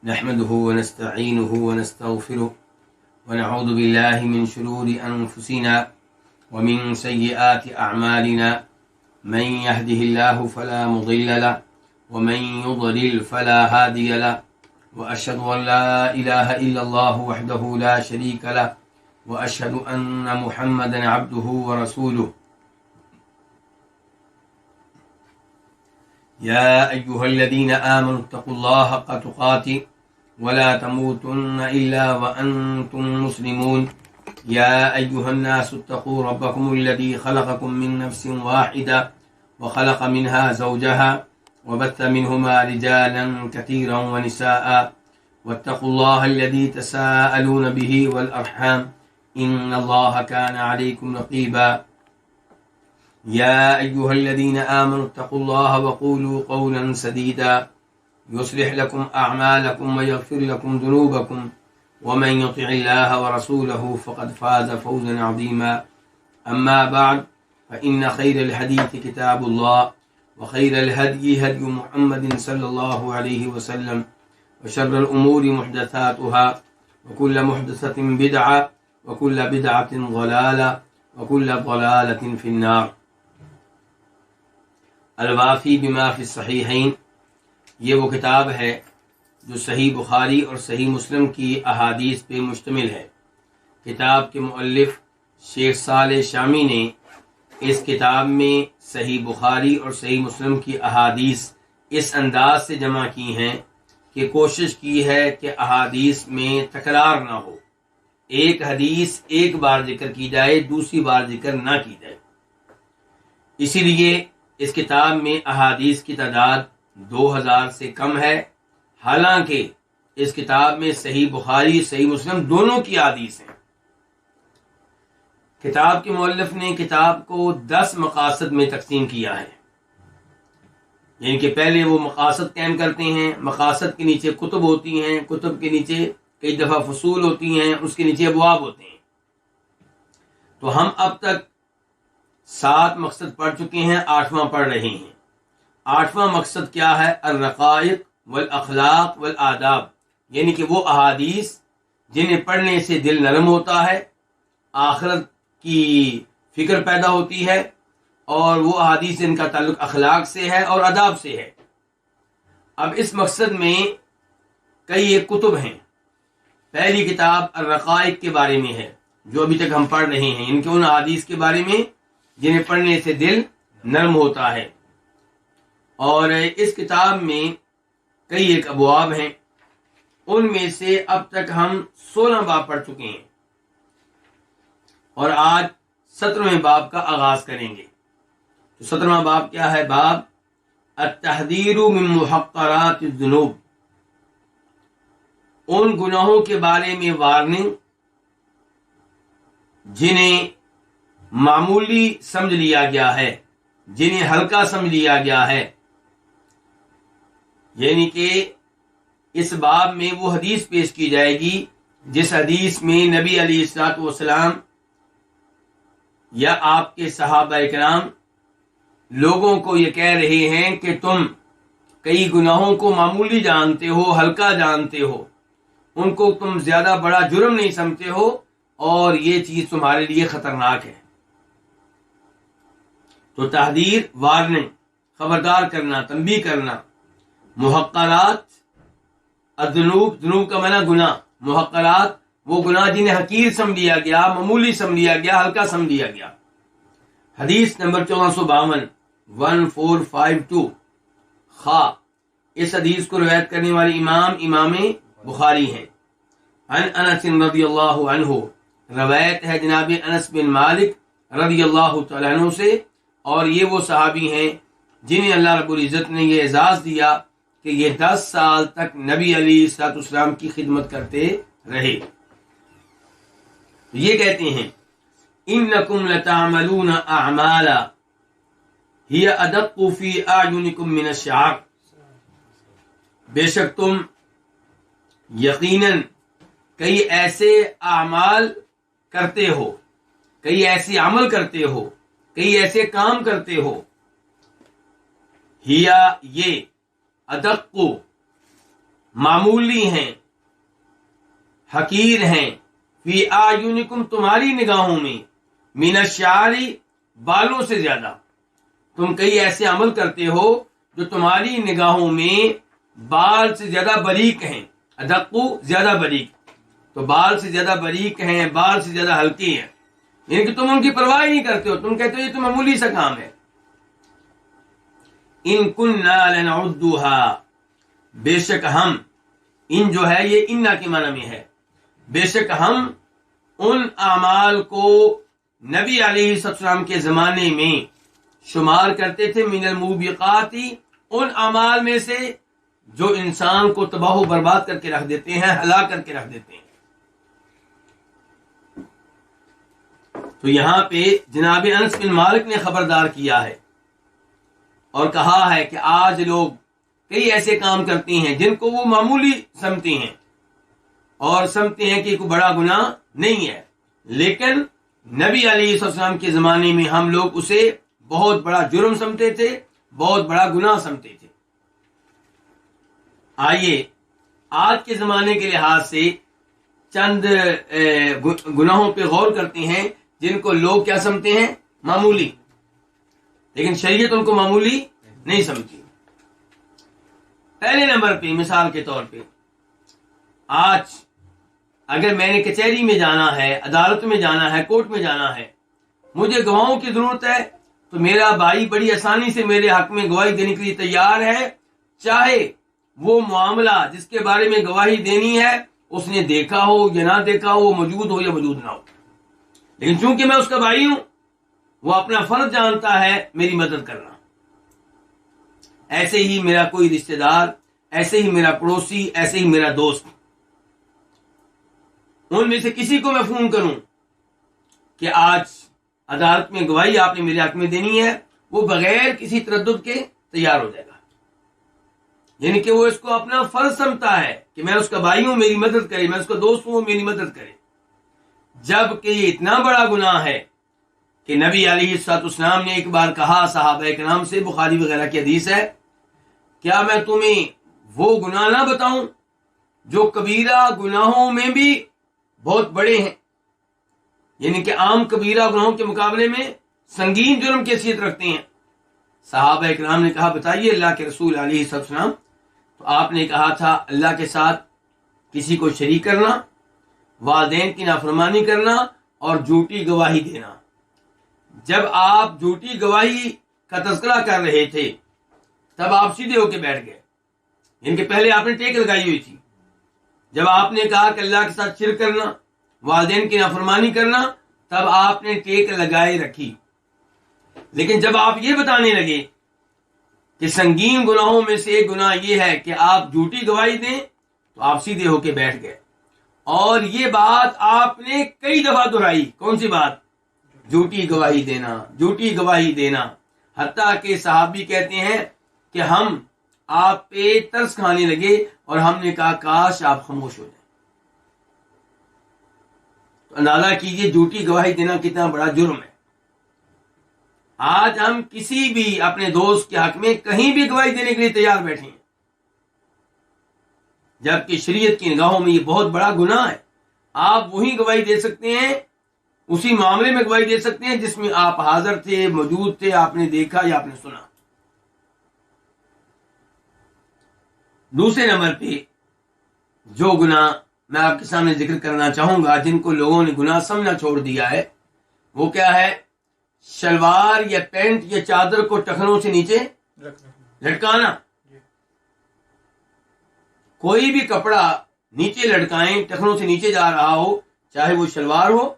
نحمده ونستعينه ونستغفره ونعوذ بالله من شرور أنفسنا ومن سيئات أعمالنا من يهده الله فلا مضل له ومن يضلل فلا هادي له وأشهد أن لا إله إلا الله وحده لا شريك له وأشهد أن محمدا عبده ورسوله يا أيها الذين آمنوا اتقوا الله حق تقاته ولا تموتن إلا وأنتم مسلمون يا أيها الناس اتقوا ربكم الذي خلقكم من نفس واحدة وخلق منها زوجها وبث منهما رجالا كثيرا ونساء واتقوا الله الذي تساءلون به والأرحام إن الله كان عليكم رقيبا يا أيها الذين آمنوا اتقوا الله وقولوا قولا سديدا يصلح لكم أعمالكم ويغفر لكم ذنوبكم ومن يطع الله ورسوله فقد فاز فوزا عظيما أما بعد فإن خير الحديث كتاب الله وخير الهدي هدي محمد صلى الله عليه وسلم وشر الأمور محدثاتها وكل محدثة بدعة وكل بدعة ضلالة وكل ضلالة في النار. الوافی بما فی الصحیحین، یہ وہ کتاب ہے جو صحیح بخاری اور صحیح مسلم کی احادیث پہ مشتمل ہے. کتاب کے مؤلف شیخ صالح شامی نے اس کتاب میں صحیح بخاری اور صحیح مسلم کی احادیث اس انداز سے جمع کی ہیں کہ کوشش کی ہے کہ احادیث میں تکرار نہ ہو، ایک حدیث ایک بار ذکر کی جائے، دوسری بار ذکر نہ کی جائے. اسی لیے اس کتاب میں احادیث کی تعداد 2000 سے کم ہے، حالانکہ اس کتاب میں صحیح بخاری صحیح مسلم دونوں کی احادیث ہیں. کتاب کے مؤلف نے کتاب کو 10 مقاصد میں تقسیم کیا ہے، یعنی کہ پہلے وہ مقاصد قائم کرتے ہیں، مقاصد کے نیچے کتب ہوتی ہیں، کتب کے نیچے کئی دفعہ فصول ہوتی ہیں، اس کے نیچے ابواب ہوتے ہیں. تو ہم اب تک 7 مقصد پڑھ چکے ہیں، 8واں پڑھ رہے ہیں. 8واں مقصد کیا ہے؟ الرقائق والاخلاق والآداب، یعنی کہ وہ احادیث جنہیں پڑھنے سے دل نرم ہوتا ہے، آخرت کی فکر پیدا ہوتی ہے، اور وہ احادیث جن کا تعلق اخلاق سے ہے اور آداب سے ہے. اب اس مقصد میں کئی ایک کتب ہیں. پہلی کتاب الرقائق کے بارے میں ہے جو ابھی تک ہم پڑھ رہے ہیں، ان کے ان احادیث کے بارے میں جنہیں پڑھنے سے دل نرم ہوتا ہے. اور اس کتاب میں کئی ایک ابواب ہیں، ان میں سے اب تک ہم 16 باب پڑھ چکے ہیں، اور آج 17ویں باب کا آغاز کریں گے. تو 17واں باب کیا ہے؟ باب التحذیر من محقرات الذنوب، ان گناہوں کے بارے میں وارننگ جنہیں معمولی سمجھ لیا گیا ہے، جنہیں ہلکا سمجھ لیا گیا ہے. یعنی کہ اس باب میں وہ حدیث پیش کی جائے گی جس حدیث میں نبی علیہ الصلوۃ والسلام یا آپ کے صحابہ کرام لوگوں کو یہ کہہ رہے ہیں کہ تم کئی گناہوں کو معمولی جانتے ہو، ہلکا جانتے ہو، ان کو تم زیادہ بڑا جرم نہیں سمجھتے ہو، اور یہ چیز تمہارے لیے خطرناک ہے. تو تحذیر، وارننگ، خبردار کرنا، تنبیہ کرنا. محقرات الذنوب، ذنوب کا معنی گناہ، محقرات وہ گناہ جنہیں حقیر سمجھ لیا گیا، معمولی سمجھ لیا گیا، ہلکا سمجھ لیا گیا. حدیث نمبر 1452 1452 خا. اس حدیث کو روایت کرنے والے امام بخاری ہیں. عن انس رضی اللہ عنہ، روایت ہے جناب انس بن مالک رضی اللہ تعالیٰ عنہ سے، اور یہ وہ صحابی ہیں جنہیں اللہ رب العزت نے یہ اعزاز دیا کہ یہ 10 سال تک نبی علیہ الصلوۃ والسلام کی خدمت کرتے رہے. یہ کہتے ہیں انکم لتعملون اعمالا ہی ادق فی اعینکم من الشعر، بے شک تم یقیناً کئی ایسے اعمال کرتے ہو، کئی ایسے عمل کرتے ہو، کئی ایسے کام کرتے ہو، ہیا یہ ادق معمولی ہیں، حقیر ہیں، فی اعینکم تمہاری نگاہوں میں، من الشعر بالوں سے زیادہ. تم کئی ایسے عمل کرتے ہو جو تمہاری نگاہوں میں بال سے زیادہ باریک ہیں. ادقو زیادہ باریک، تو بال سے زیادہ باریک ہیں، بال سے زیادہ ہلکی ہیں، یعنی کہ تم ان کی پرواہ نہیں کرتے ہو، تم کہتے ہو یہ تو معمولی سا کام ہے. ان کننا لنعدها، بے شک ہم، ان جو ہے یہ انا کے معنی میں ہے، بے شک ہم ان اعمال کو نبی علیہ السلام کے زمانے میں شمار کرتے تھے، من الموبقات، ان اعمال میں سے جو انسان کو تباہ و برباد کر کے رکھ دیتے ہیں، ہلاک کر کے رکھ دیتے ہیں. تو یہاں پہ جناب انس بن مالک نے خبردار کیا ہے اور کہا ہے کہ آج لوگ کئی ایسے کام کرتے ہیں جن کو وہ معمولی سمجھتے ہیں اور سمجھتے ہیں کہ کوئی بڑا گناہ نہیں ہے، لیکن نبی علیہ السلام کے زمانے میں ہم لوگ اسے بہت بڑا جرم سمجھتے تھے، بہت بڑا گناہ سمجھتے تھے. آئیے آج کے زمانے کے لحاظ سے چند گناہوں پہ غور کرتے ہیں جن کو لوگ کیا سمجھتے ہیں، معمولی، لیکن شریعت ان کو معمولی نہیں سمجھتی. پہلے نمبر پہ مثال کے طور پہ، آج اگر میں نے کچہری میں جانا ہے، عدالت میں جانا ہے، کورٹ میں جانا ہے، مجھے گواہوں کی ضرورت ہے، تو میرا بھائی بڑی آسانی سے میرے حق میں گواہی دینے کے لیے تیار ہے، چاہے وہ معاملہ جس کے بارے میں گواہی دینی ہے اس نے دیکھا ہو یا نہ دیکھا ہو، وہ موجود ہو یا موجود نہ ہو. لیکن چونکہ میں اس کا بھائی ہوں، وہ اپنا فرض جانتا ہے میری مدد کرنا. ایسے ہی میرا کوئی رشتہ دار، ایسے ہی میرا پڑوسی، ایسے ہی میرا دوست، ان میں سے کسی کو میں فون کروں کہ آج عدالت میں گواہی آپ نے میرے حق میں دینی ہے، وہ بغیر کسی تردد کے تیار ہو جائے گا. یعنی کہ وہ اس کو اپنا فرض سمجھتا ہے کہ میں اس کا بھائی ہوں، میری مدد کرے، میں اس کا دوست ہوں، میری مدد کرے. جبکہ یہ اتنا بڑا گناہ ہے کہ نبی علیہ السلام نے ایک بار کہا صحابہ کرام سے، بخاری وغیرہ کی حدیث ہے، کیا میں تمہیں وہ گناہ نہ بتاؤں جو کبیرہ گناہوں میں بھی بہت بڑے ہیں، یعنی کہ عام کبیرہ گناہوں کے مقابلے میں سنگین جرم کی حیثیت رکھتے ہیں. صحابہ کرام نے کہا بتائیے اللہ کے رسول علیہ السلام. تو آپ نے کہا تھا اللہ کے ساتھ کسی کو شریک کرنا، والدین کی نافرمانی کرنا اور جھوٹی گواہی دینا. جب آپ جھوٹی گواہی کا تذکرہ کر رہے تھے تب آپ سیدھے ہو کے بیٹھ گئے، ان کے پہلے آپ نے ٹیک لگائی ہوئی تھی. جب آپ نے کہا کہ اللہ کے ساتھ شرک کرنا، والدین کی نافرمانی کرنا، تب آپ نے ٹیک لگائے رکھی. لیکن جب آپ یہ بتانے لگے کہ سنگین گناہوں میں سے ایک گناہ یہ ہے کہ آپ جھوٹی گواہی دیں، تو آپ سیدھے ہو کے بیٹھ گئے. اور یہ بات آپ نے کئی دفعہ دہرائی. کون سی بات؟ جھوٹی گواہی دینا، جھوٹی گواہی دینا. حتیٰ کہ صحابی کہتے ہیں کہ ہم آپ پہ ترس کھانے لگے اور ہم نے کہا کاش آپ خاموش ہو جائیں. تو اندازہ کیجئے جھوٹی گواہی دینا کتنا بڑا جرم ہے. آج ہم کسی بھی اپنے دوست کے حق میں کہیں بھی گواہی دینے کے لیے تیار بیٹھے ہیں، جبکہ شریعت کی نگاہوں میں یہ بہت بڑا گناہ ہے. آپ وہی گواہی دے سکتے ہیں، اسی معاملے میں گواہی دے سکتے ہیں جس میں آپ حاضر تھے، موجود تھے، آپ نے دیکھا یا آپ نے سنا. دوسرے نمبر پہ جو گناہ میں آپ کے سامنے ذکر کرنا چاہوں گا جن کو لوگوں نے گناہ سمجھنا چھوڑ دیا ہے، وہ کیا ہے؟ شلوار یا پینٹ یا چادر کو ٹخنوں سے نیچے لٹکانا. کوئی بھی کپڑا نیچے لٹکائیں، ٹخنوں سے نیچے جا رہا ہو، چاہے وہ شلوار ہو،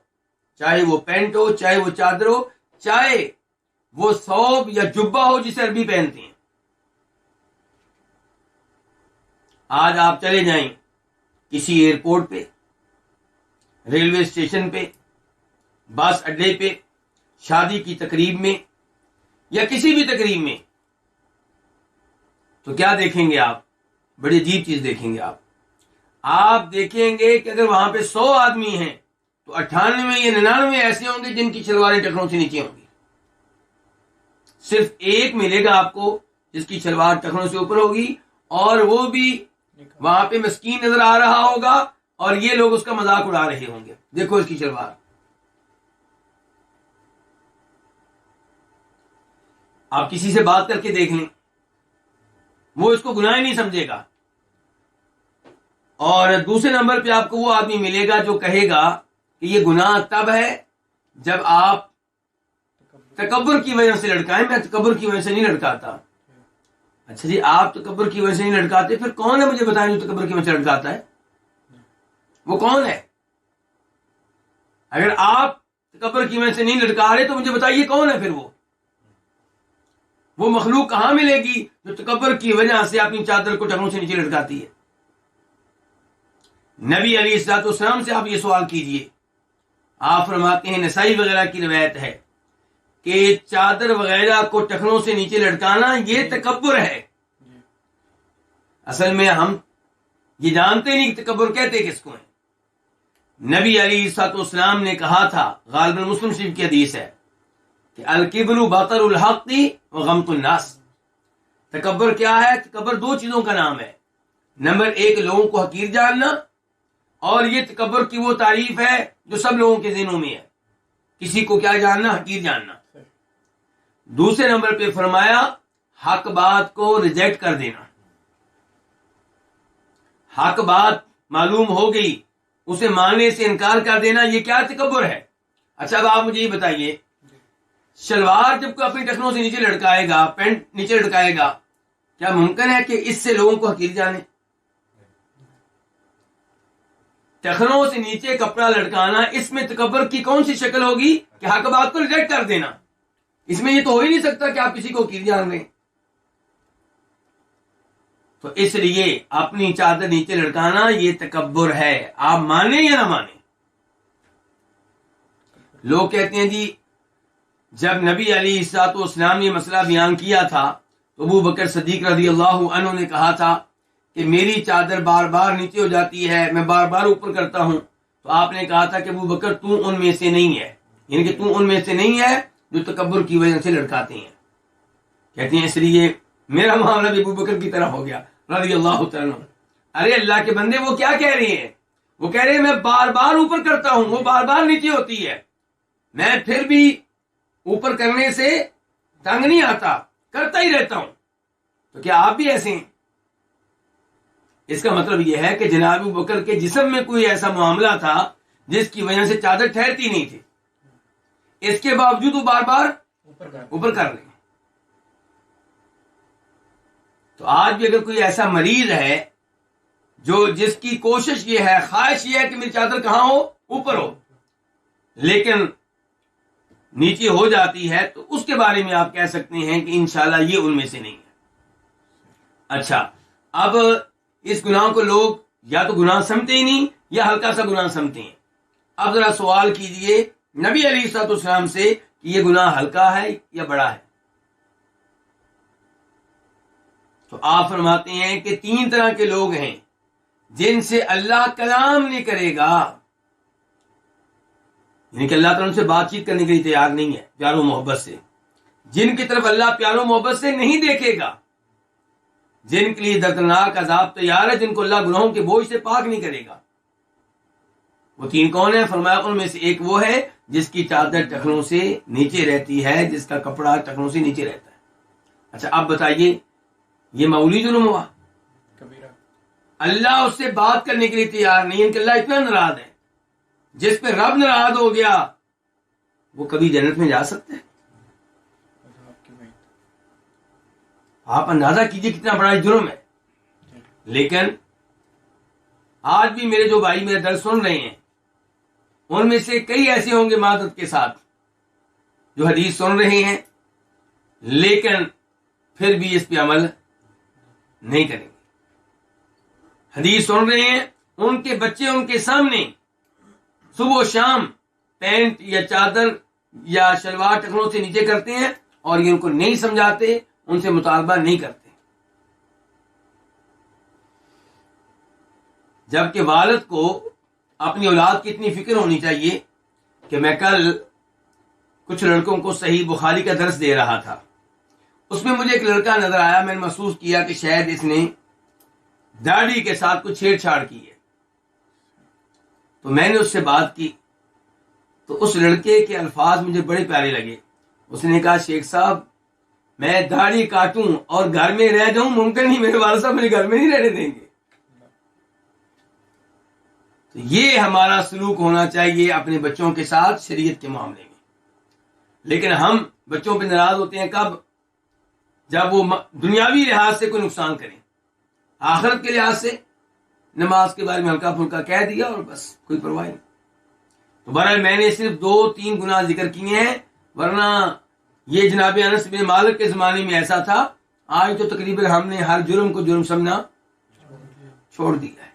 چاہے وہ پینٹ ہو، چاہے وہ چادر ہو، چاہے وہ ثوب یا جبہ ہو جسے عربی پہنتے ہیں. آج آپ چلے جائیں کسی ایئرپورٹ پہ، ریلوے اسٹیشن پہ، بس اڈے پہ، شادی کی تقریب میں یا کسی بھی تقریب میں، تو کیا دیکھیں گے آپ؟ بڑی عجیب چیز دیکھیں گے. آپ دیکھیں گے کہ اگر وہاں پہ 100 آدمی ہیں تو 98 یا 99 ایسے ہوں گے جن کی شلواریں ٹخنوں سے نیچے ہوں گی. صرف ایک ملے گا آپ کو جس کی شلوار ٹخنوں سے اوپر ہوگی، اور وہ بھی وہاں پہ مسکین نظر آ رہا ہوگا اور یہ لوگ اس کا مذاق اڑا رہے ہوں گے. دیکھو اس کی شلوار. آپ کسی سے بات کر کے دیکھ لیں, وہ اس کو گناہ ہی نہیں سمجھے گا. اور دوسرے نمبر پہ آپ کو وہ آدمی ملے گا جو کہے گا کہ یہ گناہ تب ہے جب آپ تکبر کی وجہ سے لڑکائیں. میں تکبر کی وجہ سے نہیں لڑکاتا. اچھا جی, آپ تکبر کی وجہ سے نہیں لڑکاتے, پھر کون ہے مجھے بتائیں جو تکبر کی وجہ سے لڑکاتا ہے؟ وہ کون ہے؟ اگر آپ تکبر کی وجہ سے نہیں لڑکا رہے تو مجھے بتائیے کون ہے پھر وہ مخلوق کہاں ملے گی جو تکبر کی وجہ سے اپنی چادر کو ٹخنوں سے نیچے لٹکاتی ہے؟ نبی علیہ الصلوۃ والسلام سے آپ یہ سوال کیجئے. آپ فرماتے ہیں, نسائی وغیرہ کی روایت ہے کہ چادر وغیرہ کو ٹخنوں سے نیچے لٹکانا یہ تکبر ہے. اصل میں ہم یہ جانتے نہیں کہ تکبر کہتے کس کو ہیں. نبی علیہ الصلوۃ والسلام نے کہا تھا, غالباً مسلم شریف کی حدیث ہے, کہ الکبر بطر الحق وغمط الناس. تکبر کیا ہے؟ تکبر دو چیزوں کا نام ہے. نمبر ایک, لوگوں کو حقیر جاننا, اور یہ تکبر کی وہ تعریف ہے جو سب لوگوں کے ذہنوں میں ہے, کسی کو کیا جاننا؟ حقیر جاننا. دوسرے نمبر پہ فرمایا حق بات کو ریجیکٹ کر دینا. حق بات معلوم ہو گئی, اسے ماننے سے انکار کر دینا, یہ کیا تکبر ہے؟ اچھا اب آپ مجھے یہ بتائیے, شلوار جب کوئی اپنی ٹخنوں سے نیچے لٹکائے گا, پینٹ نیچے لٹکائے گا, کیا ممکن ہے کہ اس سے لوگوں کو حقیر جانے؟ ٹخنوں سے نیچے کپڑا لٹکانا, اس میں تکبر کی کون سی شکل ہوگی کہ حق بات کو ریجیکٹ کر دینا؟ اس میں یہ تو ہو ہی نہیں سکتا کہ آپ کسی کو حقیر جان رہے ہیں. تو اس لیے اپنی چادر نیچے لٹکانا یہ تکبر ہے, آپ مانیں یا نہ مانیں. لوگ کہتے ہیں جی جب نبی علیہ الصلوۃ والسلام نے یہ مسئلہ بیان کیا تھا تو ابو بکر صدیق رضی اللہ عنہ نے کہا تھا کہ میری چادر بار بار نیچے ہو جاتی ہے, میں بار بار اوپر کرتا ہوں. تو آپ نے کہا تھا کہ ابو بکر تو ان میں سے نہیں ہے, یعنی کہ تو ان میں سے نہیں ہے جو تکبر کی وجہ سے لڑکاتے ہیں. کہتے ہیں اس لیے میرا معاملہ بھی ابو بکر کی طرح ہو گیا رضی اللہ تعالیٰ. ارے اللہ کے بندے, وہ کیا کہہ رہے ہیں؟ وہ کہہ رہے ہیں میں بار بار اوپر کرتا ہوں, وہ بار بار نیچے ہوتی ہے, میں پھر بھی اوپر کرنے سے تنگ نہیں آتا, کرتا ہی رہتا ہوں. تو کیا آپ بھی ایسے ہیں؟ اس کا مطلب یہ ہے کہ جناب ابو بکر کے جسم میں کوئی ایسا معاملہ تھا جس کی وجہ سے چادر ٹھہرتی نہیں تھی, اس کے باوجود وہ بار بار اوپر کر لیں. تو آج بھی اگر کوئی ایسا مریض ہے جو جس کی کوشش یہ ہے, خواہش یہ ہے کہ میری چادر کہاں ہو؟ اوپر ہو, لیکن نیچے ہو جاتی ہے, تو اس کے بارے میں آپ کہہ سکتے ہیں کہ انشاءاللہ یہ ان میں سے نہیں ہے. اچھا, اب اس گناہ کو لوگ یا تو گناہ سمجھتے ہی نہیں یا ہلکا سا گناہ سمجھتے ہیں. اب ذرا سوال کیجئے نبی علیہ الصلوۃ والسلام سے کہ یہ گناہ ہلکا ہے یا بڑا ہے؟ تو آپ فرماتے ہیں کہ 3 طرح کے لوگ ہیں جن سے اللہ کلام نہیں کرے گا, یعنی کہ اللہ تعالیٰ ان سے بات چیت کرنے کے لیے تیار نہیں ہے پیار و محبت سے, جن کی طرف اللہ پیار و محبت سے نہیں دیکھے گا, جن کے لیے دردناک عذاب تیار ہے, جن کو اللہ گناہوں کے بوجھ سے پاک نہیں کرے گا. وہ 3 کون ہیں؟ فرمایا ان میں سے ایک وہ ہے جس کی چادر ٹخنوں سے نیچے رہتی ہے, جس کا کپڑا ٹخنوں سے نیچے رہتا ہے. اچھا اب بتائیے, یہ معمولی ظلم ہوا؟ اللہ اس سے بات کرنے کے لیے تیار نہیں ہے کہ اللہ اتنا ناراض ہے. جس پہ رب ناراض ہو گیا وہ کبھی جنت میں جا سکتے ہیں؟ آپ اندازہ کیجئے کتنا بڑا جرم ہے. لیکن آج بھی میرے جو بھائی میرا درس سن رہے ہیں, ان میں سے کئی ایسے ہوں گے معذرت کے ساتھ جو حدیث سن رہے ہیں لیکن پھر بھی اس پہ عمل نہیں کریں گے. حدیث سن رہے ہیں, ان کے بچے ان کے سامنے صبح و شام پینٹ یا چادر یا شلوار ٹخنوں سے نیچے کرتے ہیں, اور یہ ان کو نہیں سمجھاتے, ان سے مطالبہ نہیں کرتے. جبکہ والد کو اپنی اولاد کی اتنی فکر ہونی چاہیے کہ میں کل کچھ لڑکوں کو صحیح بخاری کا درس دے رہا تھا, اس میں مجھے ایک لڑکا نظر آیا, میں نے محسوس کیا کہ شاید اس نے داڑھی کے ساتھ کچھ چھیڑ چھاڑ کی ہے. تو میں نے اس سے بات کی تو اس لڑکے کے الفاظ مجھے بڑے پیارے لگے. اس نے کہا شیخ صاحب میں داڑھی کاٹوں اور گھر میں رہ جاؤں ممکن نہیں, میرے والد صاحب میرے گھر میں نہیں رہنے دیں گے. تو یہ ہمارا سلوک ہونا چاہیے اپنے بچوں کے ساتھ شریعت کے معاملے میں. لیکن ہم بچوں پہ ناراض ہوتے ہیں کب؟ جب وہ دنیاوی لحاظ سے کوئی نقصان کریں, آخرت کے لحاظ سے نماز کے بارے میں ہلکا پھلکا کہہ دیا اور بس کوئی پرواہ نہیں. تو بہرحال میں نے صرف 2-3 گناہ ذکر کیے ہیں, ورنہ یہ جناب انس بن مالک کے زمانے میں ایسا تھا. آج تو تقریباً ہم نے ہر جرم کو جرم سمجھنا چھوڑ دیا ہے.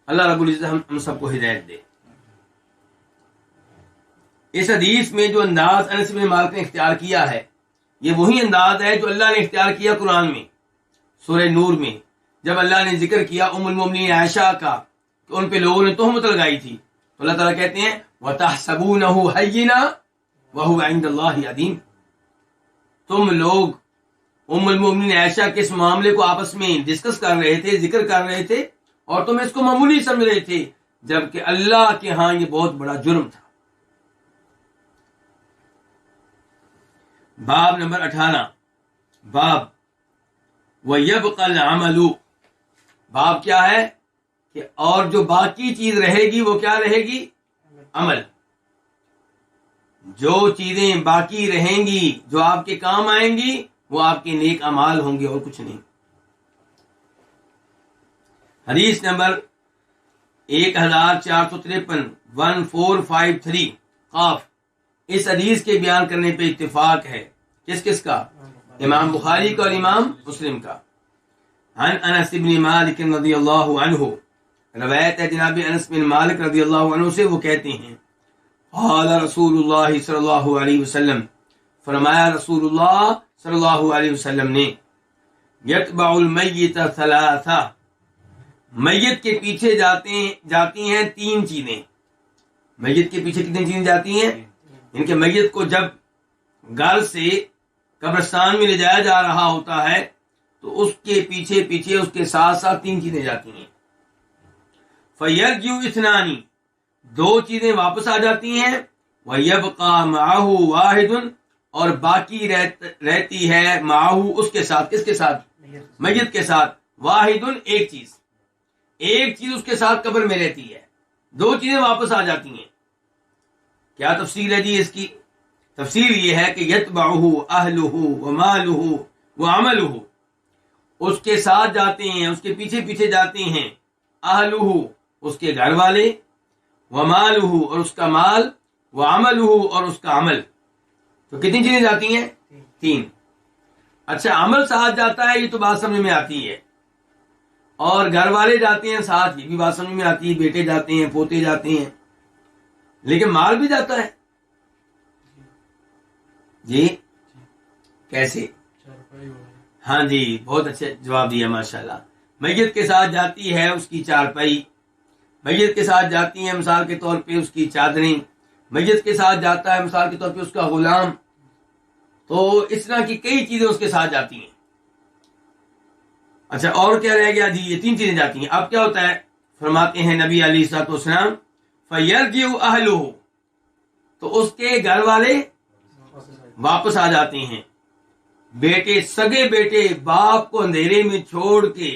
اللہ رب العزت ہم سب کو ہدایت دے. اس حدیث میں جو انداز انس بن مالک نے اختیار کیا ہے یہ وہی انداز ہے جو اللہ نے اختیار کیا قرآن میں سورہ نور میں, جب اللہ نے ذکر کیا ام المؤمنین عائشہ کا کہ ان پہ لوگوں نے تہمت لگائی تھی. تو اللہ تعالیٰ کہتے ہیں وَتَحْسَبُونَهُ هَيِّنًا وَهُوَ عِندَ اللَّهِ عَظِيمٌ. تم لوگ ام المؤمنین عائشہ کے اس معاملے کو آپس میں ڈسکس کر رہے تھے, ذکر کر رہے تھے, اور تم اس کو معمولی سمجھ رہے تھے, جبکہ اللہ کے ہاں یہ بہت بڑا جرم تھا. باب نمبر 18, باب وَيَبْقَى الْعَمَلُ. باب کیا ہے کہ اور جو باقی چیز رہے گی وہ کیا رہے گی؟ عمل. جو چیزیں باقی رہیں گی جو آپ کے کام آئیں گی وہ آپ کے نیک اعمال ہوں گے اور کچھ نہیں. حدیث نمبر 1453 1453 قاف. اس حدیث کے بیان کرنے پہ اتفاق ہے کس کس کا؟ امام بخاری کا اور امام مسلم کا. عن انس بن مالک رضی اللہ عنہ, روایت ہے جناب انس بن مالک رضی اللہ عنہ سے, وہ کہتے ہیں قال رسول اللہ صلی اللہ علیہ وسلم, فرمایا رسول اللہ صلی اللہ علیہ وسلم نے, یتبع المیت ثلاثہ, میت کے پیچھے جاتی ہیں 3 چیزیں. میت کے پیچھے کتنی چیزیں جاتی ہیں؟ ان کے میت کو جب گھر سے قبرستان میں لے جایا جا رہا ہوتا ہے تو اس کے پیچھے پیچھے اس کے ساتھ ساتھ 3 چیزیں جاتی ہیں. فَيَرْجِعُ اثْنَانِ, 2 چیزیں واپس آ جاتی ہیں. وَيَبْقَى مَعَهُ وَاحِدٌ, اور باقی رہتی ہے معاہو, اس کے ساتھ. کس کے ساتھ؟ میت کے ساتھ. واحد, ایک چیز, ایک چیز اس کے ساتھ قبر میں رہتی ہے. 2 چیزیں واپس آ جاتی ہیں. کیا تفصیل ہے جی اس کی؟ تفصیل یہ ہے کہ یتبعہ اہلہ ومالہ وعملہ, اس کے ساتھ جاتے ہیں, اس کے پیچھے پیچھے جاتے ہیں اہلہ, اس کے گھر والے, ومالہ, اور اس کا مال, وعملہ, اور اس کا عمل. تو کتنی چیزیں جاتی ہیں؟ 3. اچھا, عمل ساتھ جاتا ہے, یہ تو بات سمجھ میں آتی ہے, اور گھر والے جاتے ہیں ساتھ, یہ بھی بات سمجھ میں آتی ہے, بیٹے جاتے ہیں, پوتے جاتے ہیں, لیکن مال بھی جاتا ہے. جی کیسے؟ ہاں جی, بہت اچھا جواب دیا ماشاءاللہ. میت کے ساتھ جاتی ہے اس کی چارپائی, میت کے ساتھ جاتی ہیں مثال کے طور پہ اس کی چادریں, میت کے ساتھ جاتا ہے مثال کے طور پہ اس کا غلام. تو اس طرح کی کئی چیزیں اس کے ساتھ جاتی ہیں. اچھا, اور کیا رہ گیا جی؟ یہ 3 چیزیں جاتی ہیں. اب کیا ہوتا ہے؟ فرماتے ہیں نبی علیہ الصلوۃ والسلام فَيَرْجِعُ أَهْلُهُ, تو اس کے گھر والے واپس آ جاتے ہیں. بیٹے, سگے بیٹے باپ کو اندھیرے میں چھوڑ کے,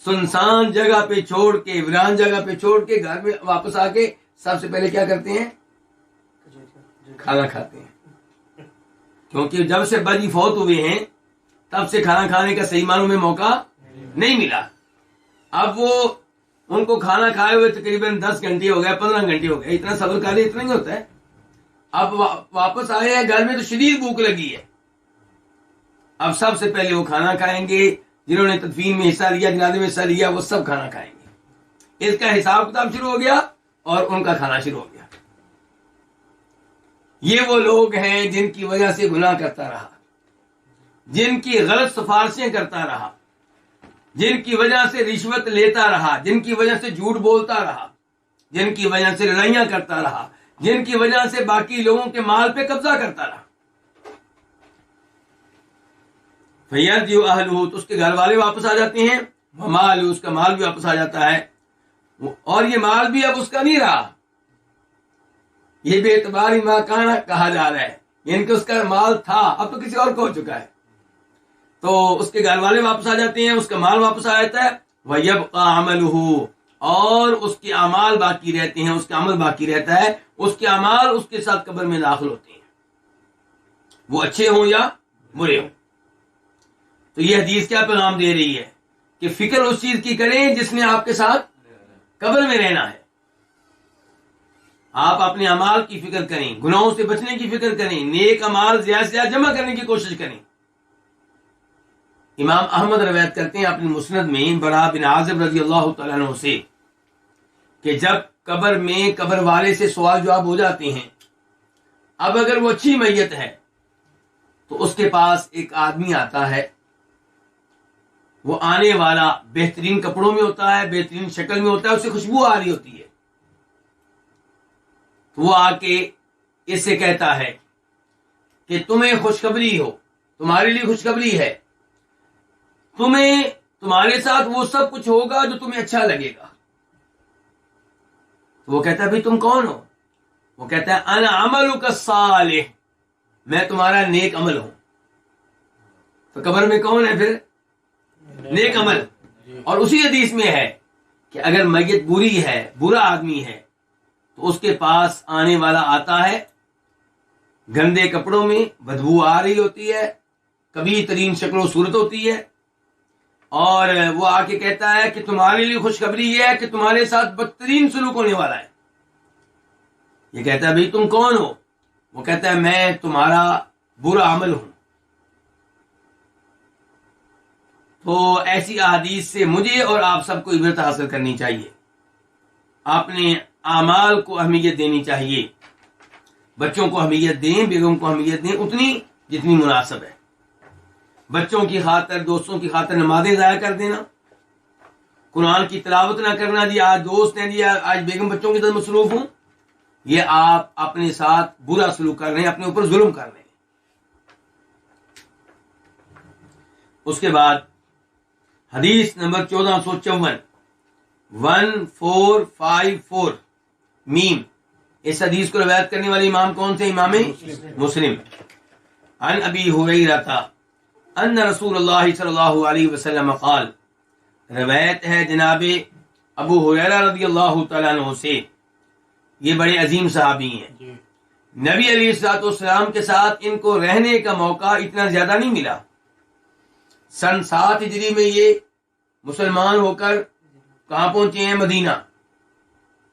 سنسان جگہ پہ چھوڑ کے, ویران جگہ پہ چھوڑ کے گھر میں واپس آ کے سب سے پہلے کیا کرتے ہیں؟ کھانا کھاتے ہیں. کیونکہ جب سے باجی فوت ہوئے ہیں تب سے کھانا کھانے کا صحیح معنوں میں موقع نہیں ملا. اب وہ ان کو کھانا کھائے ہوئے تقریباً 10 گھنٹے ہو گئے, 15 گھنٹے ہو گئے, اتنا صبر کر لے, اتنا نہیں ہوتا ہے. اب واپس آئے ہیں گھر میں تو شدید بھوک لگی ہے. اب سب سے پہلے وہ کھانا کھائیں گے. جنہوں نے تدفین میں حصہ لیا, جنازے میں حصہ لیا, وہ سب کھانا کھائیں گے. اس کا حساب کتاب شروع ہو گیا اور ان کا کھانا شروع ہو گیا. یہ وہ لوگ ہیں جن کی وجہ سے گناہ کرتا رہا, جن کی غلط سفارشیں کرتا رہا, جن کی وجہ سے رشوت لیتا رہا, جن کی وجہ سے جھوٹ بولتا رہا, جن کی وجہ سے لڑائیاں کرتا رہا, جن کی وجہ سے باقی لوگوں کے مال پہ قبضہ کرتا رہا. فَيَرْجِعُ أَهْلُهُ, تو اس کے گھر والے واپس آ جاتے ہیں. مال، اس کا مال بھی واپس آ جاتا ہے، اور یہ مال بھی اب اس کا نہیں رہا، یہ بے اعتباری ما کانا کہا جا رہا ہے، یعنی کہ اس کا مال تھا اب تو کسی اور کو ہو چکا ہے، تو اس کے گھر والے واپس آ جاتے ہیں، اس کا مال واپس آ جاتا ہے، وَيَبْقَى عَمَلُهُ، اور اس کے اعمال باقی رہتے ہیں، اس کا عمل باقی رہتا ہے، اس کے اعمال اس کے ساتھ قبر میں داخل ہوتے ہیں، وہ اچھے ہوں یا برے ہوں۔ تو یہ حدیث کیا پیغام دے رہی ہے کہ فکر اس چیز کی کریں جس نے آپ کے ساتھ قبر میں رہنا ہے، آپ اپنے اعمال کی فکر کریں، گناہوں سے بچنے کی فکر کریں، نیک اعمال زیادہ سے زیادہ جمع کرنے کی کوشش کریں۔ امام احمد روایت کرتے ہیں اپنی مسند میں براء بن عازب رضی اللہ تعالیٰ عنہ سے کہ جب قبر میں قبر والے سے سوال جواب ہو جاتے ہیں، اب اگر وہ اچھی میت ہے تو اس کے پاس ایک آدمی آتا ہے، وہ آنے والا بہترین کپڑوں میں ہوتا ہے، بہترین شکل میں ہوتا ہے، اسے خوشبو آ رہی ہوتی ہے، تو وہ آ کے اس سے کہتا ہے کہ تمہیں خوشخبری ہو، تمہارے لیے خوشخبری ہے، تمہارے ساتھ وہ سب کچھ ہوگا جو تمہیں اچھا لگے گا۔ تو وہ کہتا ہے بھئی تم کون ہو؟ وہ کہتا ہے انا عملک الصالح، میں تمہارا نیک عمل ہوں۔ تو قبر میں کون ہے پھر؟ نیک عمل۔ اور اسی حدیث میں ہے کہ اگر میت بری ہے، برا آدمی ہے، تو اس کے پاس آنے والا آتا ہے گندے کپڑوں میں، بدبو آ رہی ہوتی ہے، کبھی ترین شکل و صورت ہوتی ہے، اور وہ آ کے کہتا ہے کہ تمہارے لیے خوشخبری یہ ہے کہ تمہارے ساتھ بدترین سلوک ہونے والا ہے۔ یہ کہتا ہے بھئی تم کون ہو؟ وہ کہتا ہے میں تمہارا برا عمل ہوں۔ تو ایسی احادیث سے مجھے اور آپ سب کو عبرت حاصل کرنی چاہیے، اپنے اعمال کو اہمیت دینی چاہیے، بچوں کو اہمیت دیں، بیگم کو اہمیت دیں اتنی جتنی مناسب ہے۔ بچوں کی خاطر، دوستوں کی خاطر نمازیں ضائع کر دینا، قرآن کی تلاوت نہ کرنا، جی آج دوست ہیں، جی آج بیگم بچوں کی طرف مصروف ہوں، یہ آپ اپنے ساتھ برا سلوک کر رہے ہیں، اپنے اوپر ظلم کر رہے ہیں۔ اس کے بعد حدیث نمبر 1454 1454 میم، اس حدیث کو روایت کرنے والے امام کون سے؟ امام مسلم۔ عن ابی ہریرہ ان رسول اللہ صلی اللہ علیہ وسلم قال، روایت ہے جناب ابو ہریرہ رضی اللہ تعالیٰ عنہ سے، یہ بڑے عظیم صحابی ہیں، نبی علیہ الصلوۃ والسلام کے ساتھ ان کو رہنے کا موقع اتنا زیادہ نہیں ملا۔ سن 7 ہجری میں یہ مسلمان ہو کر کہاں پہنچے ہیں؟ مدینہ۔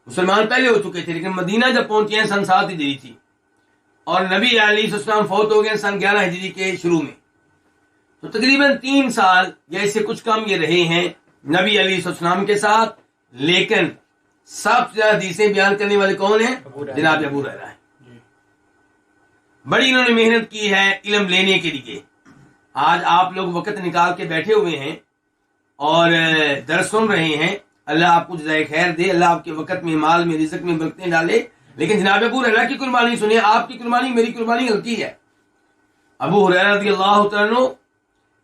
مسلمان پہلے ہو چکے تھے لیکن مدینہ جب پہنچے ہیں سن 7 ہجری تھی، اور نبی علیہ السلام فوت ہو گئے سن 11 ہجری کے شروع میں، تو تقریباً 3 سال یا اس سے کچھ کم یہ رہے ہیں نبی علیہ السلام کے ساتھ۔ لیکن سب سے زیادہ حدیثیں بیان کرنے والے کون ہیں؟ جناب ابو ہریرہ ہیں۔ بڑی انہوں نے محنت کی ہے علم لینے کے لیے۔ آج آپ لوگ وقت نکال کے بیٹھے ہوئے ہیں اور درس سن رہے ہیں، اللہ آپ کو جزائے خیر دے، اللہ آپ کے وقت میں، مال میں، رزق میں برکتیں ڈالے، لیکن جناب ابو ہریرہ کی قربانی سنیں، آپ کی قربانی میری قربانی ہلکی ہے۔ ابو ہریرہ رضی اللہ تعالیٰ عنہ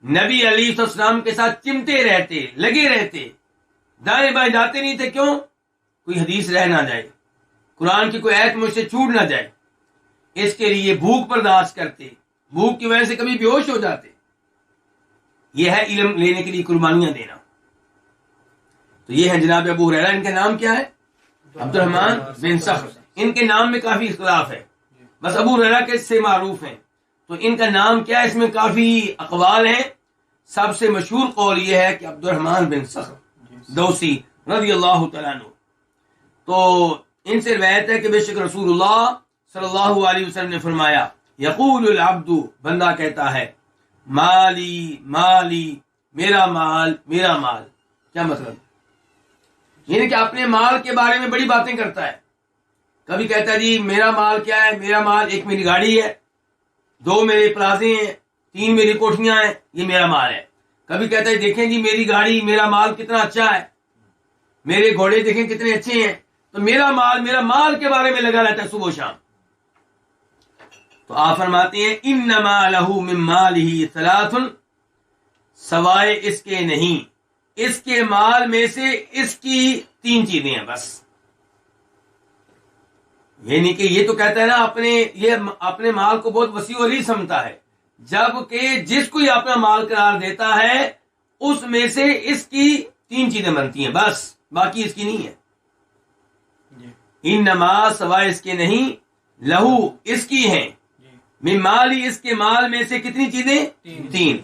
نبی علیہ السلام کے ساتھ چمٹے رہتے، لگے رہتے، دائیں بائیں جاتے نہیں تھے، کیوں؟ کوئی حدیث رہ نہ جائے، قرآن کی کوئی آیت مجھ سے چھوٹ نہ جائے، اس کے لیے بھوک برداشت کرتے، بھوک کی وجہ سے کبھی بے ہوش ہو جاتے۔ یہ ہے علم لینے کے لیے قربانیاں دینا۔ تو یہ ہے جناب ابو ہریرہ، ان کا نام کیا ہے؟ عبد الرحمن بن صخر۔ ان کے نام میں کافی اختلاف ہے، بس ابو ہریرہ کے سے معروف ہیں، تو ان کا نام کیا ہے؟ اس میں کافی اقوال ہیں۔ سب سے مشہور قول یہ ہے کہ عبد الرحمن بن صخر دوسی رضی اللہ تعالیٰ عنہ۔ تو ان سے روایت ہے کہ بے شک رسول اللہ صلی اللہ علیہ وسلم نے فرمایا، یقول العبد، بندہ کہتا ہے، مالی مالی، میرا مال میرا مال۔ کیا مطلب؟ یعنی کہ اپنے مال کے بارے میں بڑی باتیں کرتا ہے، کبھی کہتا ہے جی میرا مال کیا ہے؟ میرا مال 1 میری گاڑی ہے، 2 میرے پلازے ہیں، 3 میری کوٹھیاں ہیں، یہ میرا مال ہے۔ کبھی کہتا ہے دیکھیں جی میری گاڑی، میرا مال کتنا اچھا ہے، میرے گھوڑے دیکھیں کتنے اچھے ہیں۔ تو میرا مال کے بارے میں لگا رہتا ہے صبح و شام۔ تو آپ فرماتے ہیں انما لہ من مالہ ثلاث، سوائے اس کے نہیں، اس کے مال میں سے اس کی 3 چیزیں ہیں بس. یعنی کہ یہ تو کہتا ہے نا اپنے مال کو بہت وسیع و عریض سمجھتا ہے، جبکہ جس کو یہ اپنا مال قرار دیتا ہے اس میں سے اس کی 3 چیزیں بنتی ہیں بس، باقی اس کی نہیں ہے. انما سوائے اس کے نہیں، لہو اس کی ہیں، من مالی اس کے مال میں سے کتنی چیزیں؟ 3.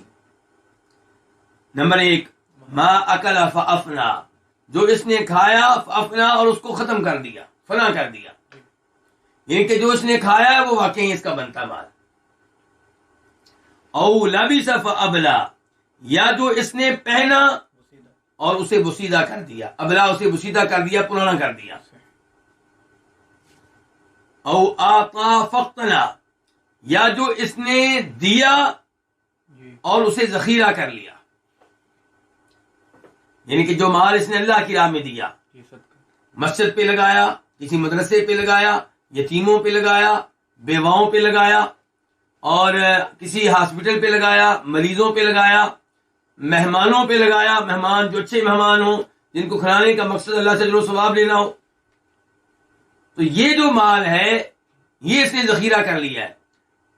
نمبر 1 ما اکل فافنا، جو اس نے کھایا فافنا اور اس کو ختم کر دیا، فنا کر دیا، یعنی کہ جو اس نے کھایا ہے وہ واقعی اس کا بنتا مال. او لبس فابلا، یا جو اس نے پہنا اور اسے بسیدہ کر دیا، ابلا اسے بسیدہ کر دیا، پرانا کر دیا. او آقا فقتنا، یا جو اس نے دیا اور اسے ذخیرہ کر لیا، یعنی کہ جو مال اس نے اللہ کی راہ میں دیا، مسجد پہ لگایا، کسی مدرسے پہ لگایا، یتیموں پہ لگایا، بیواؤں پہ لگایا، اور کسی ہاسپٹل پہ لگایا، مریضوں پہ لگایا، مہمانوں پہ لگایا، مہمان جو اچھے مہمان ہوں جن کو کھلانے کا مقصد اللہ سے اجر و ثواب لینا ہو، تو یہ جو مال ہے یہ اس نے ذخیرہ کر لیا ہے.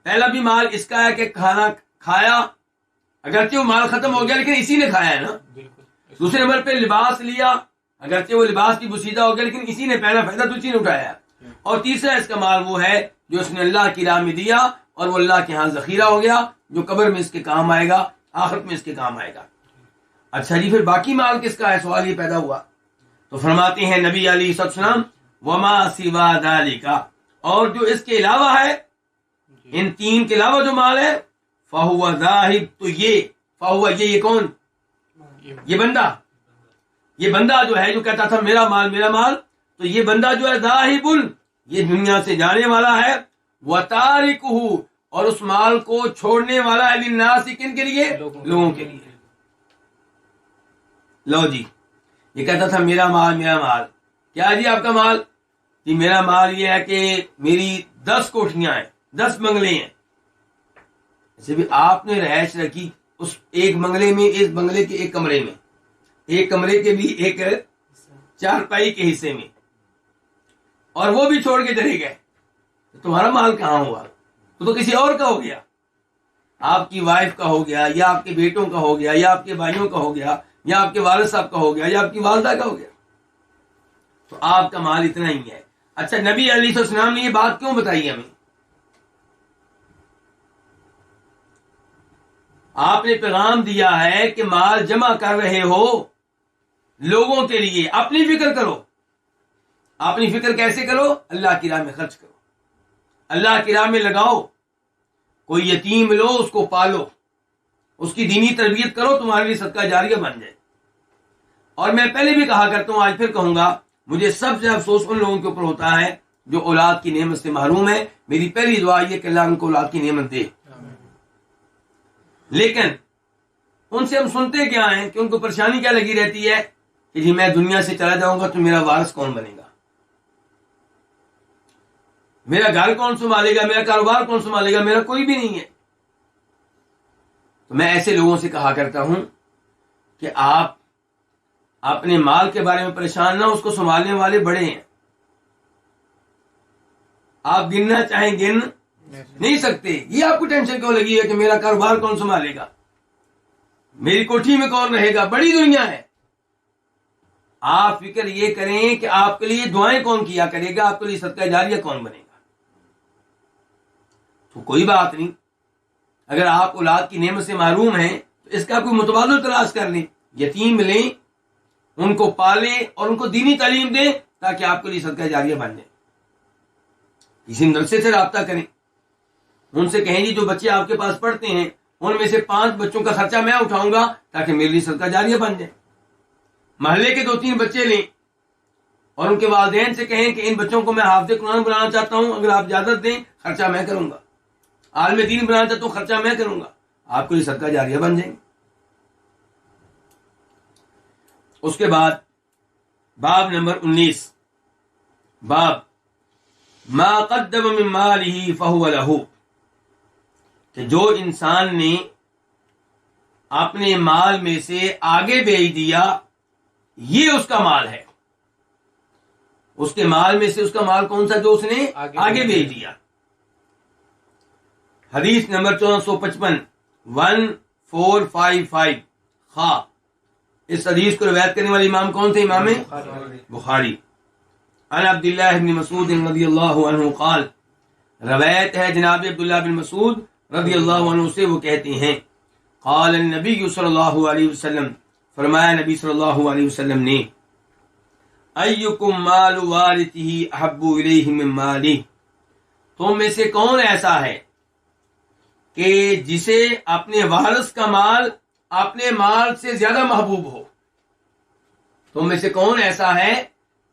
پہلا بھی مال اس کا ہے کہ کھانا کھایا، اگرچہ وہ مال ختم ہو گیا لیکن اسی نے کھایا ہے نا. دوسرے نمبر پہ لباس لیا، اگرچہ وہ لباس بھی بسیدہ ہو گیا لیکن اسی نے پہلا فائدہ تو اسی نے اٹھایا ہے. اور تیسرا اس کا مال وہ ہے جو اس نے اللہ کی راہ میں دیا اور وہ اللہ کے ہاں ذخیرہ ہو گیا، جو قبر میں اس کے کام آئے گا، آخرت میں اس کے کام آئے گا. اچھا جی، پھر باقی مال کس کا ہے؟ سوال یہ پیدا ہوا. تو فرماتے ہیں نبی علیہ الصلوۃ والسلام وما سوا ذالک، اور جو اس کے علاوہ ہے، ان 3 کے علاوہ جو مال ہے، فہو ذاہب، تو یہ کون؟ یہ بندہ جو ہے جو کہتا تھا میرا مال میرا مال، تو یہ بندہ جو ہے ذاہب، یہ دنیا سے جانے والا ہے، وتارکہ، اور اس مال کو چھوڑنے والا ہے، للناس، کن کے لیے؟ لوگوں کے لیے. لو جی، یہ کہتا تھا میرا مال میرا مال. کیا جی آپ کا مال؟ جی میرا مال یہ ہے کہ میری 10 کوٹھیاں ہیں، 10 بنگلے ہیں. ایسے بھی آپ نے رہائش رکھی اس ایک بنگلے میں، اس بنگلے کے ایک کمرے میں، ایک کمرے کے بھی ایک چارپائی کے حصے میں، اور وہ بھی چھوڑ کے چلے گئے، تو تمہارا مال کہاں ہوا؟ تو کسی اور کا ہو گیا، آپ کی وائف کا ہو گیا، یا آپ کے بیٹوں کا ہو گیا، یا آپ کے بھائیوں کا ہو گیا، یا آپ کے والد صاحب کا ہو گیا، یا آپ کی والدہ کا ہو گیا. تو آپ کا مال اتنا ہی ہے. اچھا، نبی علیہ السلام نے یہ بات کیوں بتائی ہمیں؟ آپ نے پیغام دیا ہے کہ مال جمع کر رہے ہو لوگوں کے لیے، اپنی فکر کرو. اپنی فکر کیسے کرو؟ اللہ کی راہ میں خرچ کرو، اللہ کی راہ میں لگاؤ. کوئی یتیم لو، اس کو پالو، اس کی دینی تربیت کرو، تمہارے لیے صدقہ جاریہ بن جائے. اور میں پہلے بھی کہا کرتا ہوں، آج پھر کہوں گا، مجھے سب سے افسوس ان لوگوں کے اوپر ہوتا ہے جو اولاد کی نعمت سے محروم ہے. میری پہلی دعا یہ کہ اللہ ان کو اولاد کی نعمت دے. لیکن ان سے ہم سنتے کیا ہیں کہ ان کو پریشانی کیا لگی رہتی ہے کہ جی میں دنیا سے چلا جاؤں گا تو میرا وارث کون بنے گا، میرا گھر کون سنبھالے گا، میرا کاروبار کون سنبھالے گا، میرا کوئی بھی نہیں ہے. تو میں ایسے لوگوں سے کہا کرتا ہوں کہ آپ اپنے مال کے بارے میں پریشان نہ، اس کو سنبھالنے والے بڑے ہیں. آپ گننا چاہیں گن نہیں سکتے. یہ آپ کو ٹینشن کیوں لگی ہے کہ میرا کاروبار کون سنبھالے گا، میری کوٹھی میں کون رہے گا؟ بڑی دنیا ہے. آپ فکر یہ کریں کہ آپ کے لیے دعائیں کون کیا کرے گا، آپ کے لیے صدقہ جاریہ کون بنے گا. تو کوئی بات نہیں، اگر آپ اولاد کی نعمت سے محروم ہیں تو اس کا کوئی متبادل تلاش کر لیں، یتیم لیں، ان کو پالیں اور ان کو دینی تعلیم دیں تاکہ آپ کے لیے صدقہ جاریہ بن جائے. کسی مدرسے سے رابطہ کریں، ان سے کہیں جی جو بچے آپ کے پاس پڑھتے ہیں ان میں سے 5 بچوں کا خرچہ میں اٹھاؤں گا تاکہ میرے لیے صدقہ جاریہ بن جائے. محلے کے 2-3 بچے لیں اور ان کے والدین سے کہیں کہ ان بچوں کو میں حافظ قرآن بنانا چاہتا ہوں، اگر آپ اجازت دیں خرچہ میں کروں گا. عالم دین بنانا چاہتا ہوں، خرچہ میں کروں گا. آپ کے لیے صدقہ جاریہ بن جائیں گے. اس کے بعد باب نمبر 19، باب ما قدم من مالہ فہو لہ، کہ جو انسان نے اپنے مال میں سے آگے بھیج دیا، یہ اس کا مال ہے. اس کے مال میں سے اس کا مال کون سا جو اس نے آگے بھیج دیا. حدیث نمبر 1455 1455 خا. اس حدیث کو روایت کرنے والے امام کون تھے؟ امام بخاری. عن عبداللہ بن مسعود رضی اللہ عنہ قال، روایت ہے جناب عبداللہ بن مسعود رضی اللہ عنہ سے، وہ کہتے ہیں قال النبی صلی اللہ علیہ وسلم، فرمایا نبی صلی اللہ علیہ وسلم نے، ایکم مال وارثہ احب الیہ من مالہ، تم میں سے کون ایسا ہے کہ جسے اپنے وارث کا مال اپنے مال سے زیادہ محبوب ہو. تم میں سے کون ایسا ہے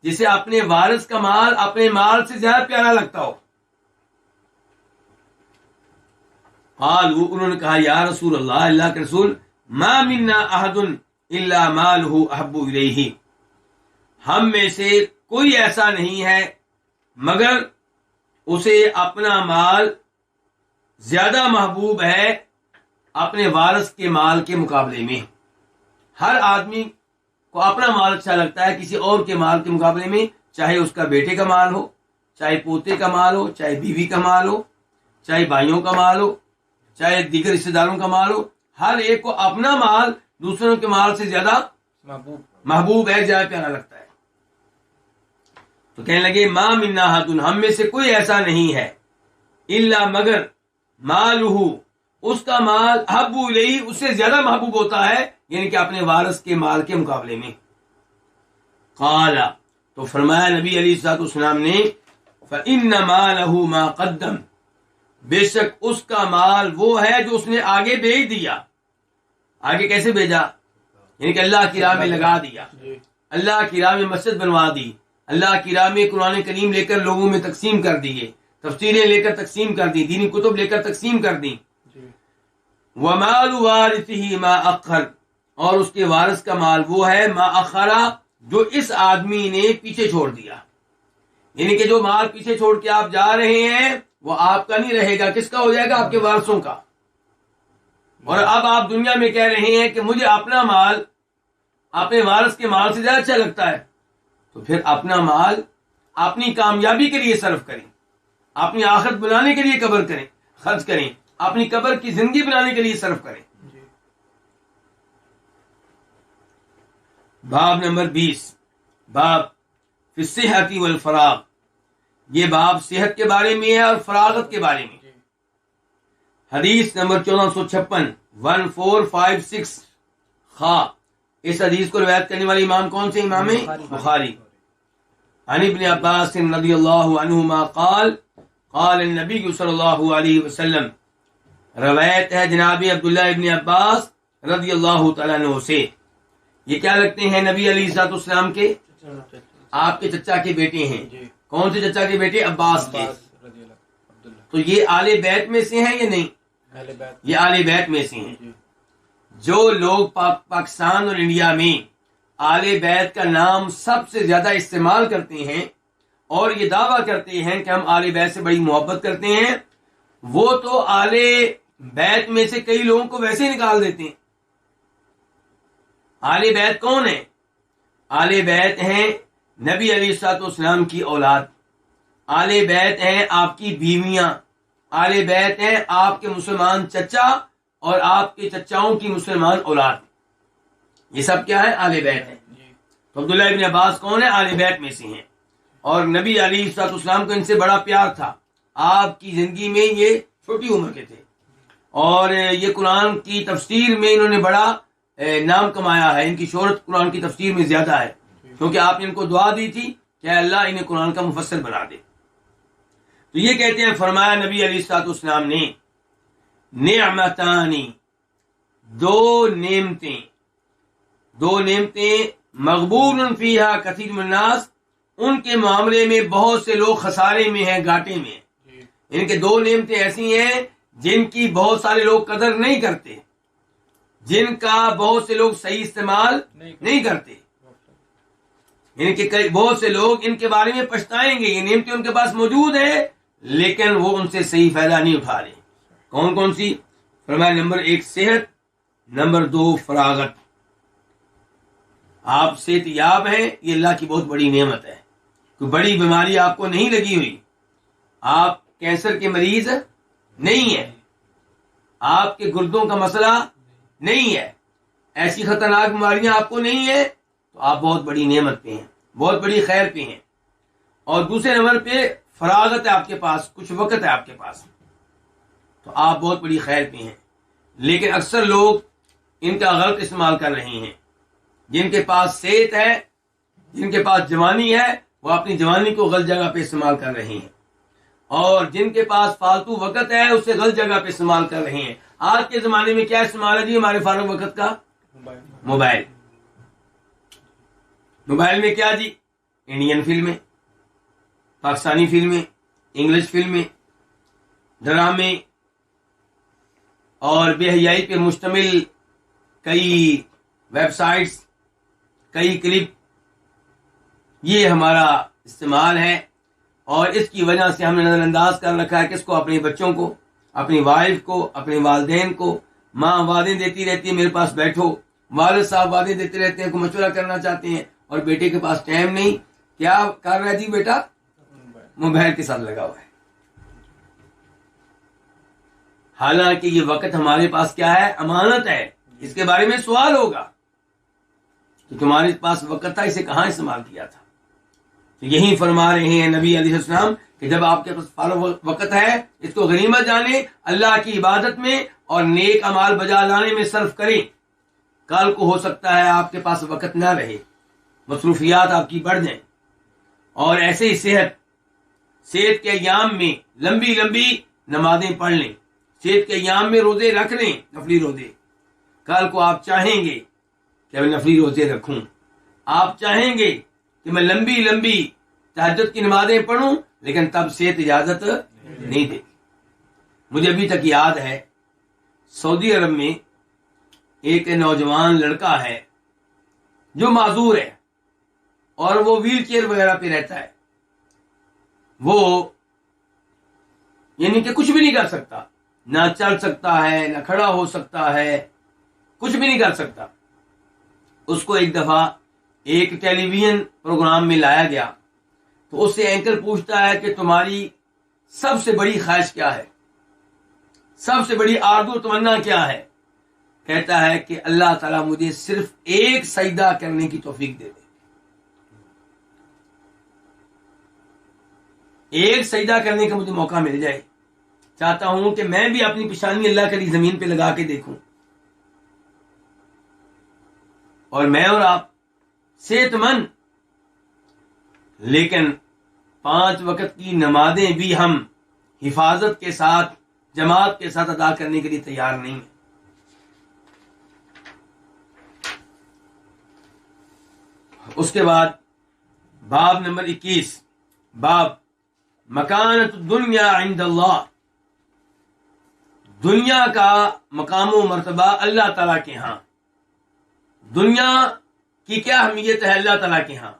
جسے اپنے وارث کا مال اپنے مال سے زیادہ پیارا لگتا ہو. قالوا، انہوں نے کہا یا رسول اللہ، اللہ کے رسول، ما منا احد الا مالہ احب الیہ، ہم میں سے کوئی ایسا نہیں ہے مگر اسے اپنا مال زیادہ محبوب ہے اپنے وارث کے مال کے مقابلے میں. ہر آدمی کو اپنا مال اچھا لگتا ہے کسی اور کے مال کے مقابلے میں، چاہے اس کا بیٹے کا مال ہو، چاہے پوتے کا مال ہو، چاہے بیوی کا مال ہو، چاہے بھائیوں کا مال ہو، چاہے دیگر رشتے داروں کا مال ہو. ہر ایک کو اپنا مال دوسروں کے مال سے زیادہ محبوب ہے، زیادہ پیارا لگتا ہے. تو کہنے لگے ما منا احد، ہم میں سے کوئی ایسا نہیں ہے، الا مگر مالہ، اس کا مال احب الیہ، اس سے زیادہ محبوب ہوتا ہے، یعنی کہ اپنے وارث کے مال کے مقابلے میں. قال، تو فرمایا نبی علیہ الصلوۃ والسلام نے، فإن مالہ ما قدم، بے شک اس کا مال وہ ہے جو اس نے آگے بھیج دیا. آگے کیسے بھیجا؟ یعنی کہ اللہ کی راہ میں لگا دیا، اللہ کی راہ میں مسجد بنوا دی، اللہ کی راہ میں قرآن کریم لے کر لوگوں میں تقسیم کر دیے، تفسیریں لے کر تقسیم کر دی، دینی کتب لے کر تقسیم کر دی. ومال وارثہ ما اخر، اور اس کے وارث کا مال وہ ہے ما اخرا، جو اس آدمی نے پیچھے چھوڑ دیا. یعنی کہ جو مال پیچھے چھوڑ کے آپ جا رہے ہیں وہ آپ کا نہیں رہے گا، کس کا ہو جائے گا؟ آپ کے وارثوں کا. اور اب آپ دنیا میں کہہ رہے ہیں کہ مجھے اپنا مال اپنے وارث کے مال سے زیادہ اچھا لگتا ہے، تو پھر اپنا مال اپنی کامیابی کے لیے صرف کریں، اپنی آخرت بنانے کے لیے قبر کریں، خرچ کریں، اپنی قبر کی زندگی بنانے کے لیے صرف کریں. باب نمبر 20، باب فی الصحۃ والفراغ، یہ باب صحت کے بارے میں ہے اور فراغت کے بارے میں. حدیث نمبر 1456 1456 خا. اس حدیث کو روایت کرنے والے امام کون سے؟ امام بخاری. عن ابن عباس رضی اللہ عنہما قال قال النبی صلی اللہ علیہ وسلم، روایت ہے جناب عبداللہ ابن عباس رضی اللہ تعالیٰ عنہ سے. یہ کیا لگتے ہیں؟ نبی علیہ الصلوۃ والسلام کے، آپ کے چچا کے بیٹے ہیں. کون سے چچا کے بیٹے؟ عباس کے. تو یہ آل بیت میں سے ہیں یا نہیں؟ یہ آل بیت میں سے ہیں. جو لوگ پاکستان اور انڈیا میں آل بیت کا نام سب سے زیادہ استعمال کرتے ہیں اور یہ دعویٰ کرتے ہیں کہ ہم آل بیت سے بڑی محبت کرتے ہیں، وہ تو آل بیت میں سے کئی لوگوں کو ویسے نکال دیتے ہیں. آل بیت کون ہے؟ آل بیت ہیں نبی علیہ الصلوۃ والسلام کی اولاد، آل بیت ہیں آپ کی بیویاں، آل بیت ہیں آپ کے مسلمان چچا اور آپ کے چچاؤں کی مسلمان اولاد. یہ سب کیا ہے؟ آل بیت ہیں. تو عبداللہ ابن عباس کون ہے؟ آل بیت میں سے ہیں. اور نبی علیہ الصلوۃ والسلام کو ان سے بڑا پیار تھا. آپ کی زندگی میں یہ چھوٹی عمر کے تھے اور یہ قرآن کی تفسیر میں انہوں نے بڑا نام کمایا ہے. ان کی شہرت قرآن کی تفسیر میں زیادہ ہے کیونکہ آپ نے ان کو دعا دی تھی کہ اللہ انہیں قرآن کا مفسر بنا دے. تو یہ کہتے ہیں، فرمایا نبی علیہ الصلوۃ والسلام نے، نعمتانی، دو نعمتیں مغبون فیہا کثیر من الناس، ان کے معاملے میں بہت سے لوگ خسارے میں ہیں، گھاٹے میں ہیں. ان کے دو نعمتیں ایسی ہیں جن کی بہت سارے لوگ قدر نہیں کرتے، جن کا بہت سے لوگ صحیح استعمال نہیں کرتے. ان کے بہت سے لوگ ان کے بارے میں پچھتائیں گے. یہ نعمتیں ان کے پاس موجود ہیں لیکن وہ ان سے صحیح فائدہ نہیں اٹھا رہے. کون کون سی؟ فرمایا نمبر 1 صحت، نمبر 2 فراغت. آپ صحت یاب ہیں، یہ اللہ کی بہت بڑی نعمت ہے. کوئی بڑی بیماری آپ کو نہیں لگی ہوئی، آپ کینسر کے مریض نہیں ہیں، آپ کے گردوں کا مسئلہ نہیں ہے، ایسی خطرناک بیماریاں آپ کو نہیں ہیں، تو آپ بہت بڑی نعمت پہ ہیں، بہت بڑی خیر پہ ہیں. اور دوسرے نمبر پہ فراغت ہے آپ کے پاس، کچھ وقت ہے آپ کے پاس، تو آپ بہت بڑی خیر پہ ہیں. لیکن اکثر لوگ ان کا غلط استعمال کر رہے ہیں. جن کے پاس صحت ہے، جن کے پاس جوانی ہے، وہ اپنی جوانی کو غلط جگہ پہ استعمال کر رہے ہیں، اور جن کے پاس فالتو وقت ہے اسے غلط جگہ پہ استعمال کر رہے ہیں. آج کے زمانے میں کیا استعمال ہے جی ہمارے فارغ وقت کا؟ موبائل. موبائل میں کیا جی؟ انڈین فلمیں، پاکستانی فلمیں، انگلش فلمیں، ڈرامے، اور بے حیائی پہ مشتمل کئی ویب سائٹس، کئی کلپ، یہ ہمارا استعمال ہے. اور اس کی وجہ سے ہم نے نظر انداز کر رکھا ہے کس کو؟ اپنے بچوں کو، اپنی وائف کو، اپنے والدین کو. ماں وعدے دیتی رہتی ہے میرے پاس بیٹھو، والد صاحب وعدے دیتے رہتے ہیں، کو مشورہ کرنا چاہتے ہیں، اور بیٹے کے پاس ٹائم نہیں. کیا کر رہا ہے جی بیٹا؟ موبائل کے ساتھ لگا ہوا ہے. حالانکہ یہ وقت ہمارے پاس کیا ہے؟ امانت ہے. اس کے بارے میں سوال ہوگا کہ تمہارے پاس وقت تھا، اسے کہاں استعمال کیا تھا؟ تو یہی فرما رہے ہیں نبی علیہ السلام کہ جب آپ کے پاس فارغ وقت ہے اس کو غنیمت جانیں، اللہ کی عبادت میں اور نیک اعمال بجا لانے میں صرف کریں. کل کو ہو سکتا ہے آپ کے پاس وقت نہ رہے، مصروفیات آپ کی بڑھ جائیں، اور ایسے ہی صحت کے ایام میں لمبی لمبی نمازیں پڑھ لیں، صحت کے ایام میں روزے رکھ لیں، نفلی روزے. کل کو آپ چاہیں گے کہ میں نفلی روزے رکھوں، آپ چاہیں گے کہ میں لمبی لمبی تہجد کی نمازیں پڑھوں، لیکن تب صحت اجازت نہیں دے. مجھے ابھی تک یاد ہے سعودی عرب میں ایک نوجوان لڑکا ہے جو معذور ہے، اور وہ ویل چیئر وغیرہ پہ رہتا ہے. وہ یعنی کہ کچھ بھی نہیں کر سکتا، نہ چل سکتا ہے، نہ کھڑا ہو سکتا ہے، کچھ بھی نہیں کر سکتا. اس کو ایک دفعہ ایک ٹیلی ویژن پروگرام میں لایا گیا، تو اس سے اینکر پوچھتا ہے کہ تمہاری سب سے بڑی خواہش کیا ہے، سب سے بڑی آرزو تمنا کیا ہے؟ کہتا ہے کہ اللہ تعالیٰ مجھے صرف ایک سجدہ کرنے کی توفیق دے دے، ایک سجدہ کرنے کا مجھے موقع مل جائے. چاہتا ہوں کہ میں بھی اپنی پیشانی اللہ کے لیے زمین پہ لگا کے دیکھوں، اور میں اور آپ صحت مند، لیکن 5 وقت کی نمازیں بھی ہم حفاظت کے ساتھ، جماعت کے ساتھ ادا کرنے کے لیے تیار نہیں ہیں. اس کے بعد باب نمبر 21، باب مکانت الدنیا عند اللہ. دنیا کا مقام و مرتبہ اللہ تعالیٰ کے ہاں، دنیا کی کیا اہمیت ہے اللہ تعالیٰ کے ہاں،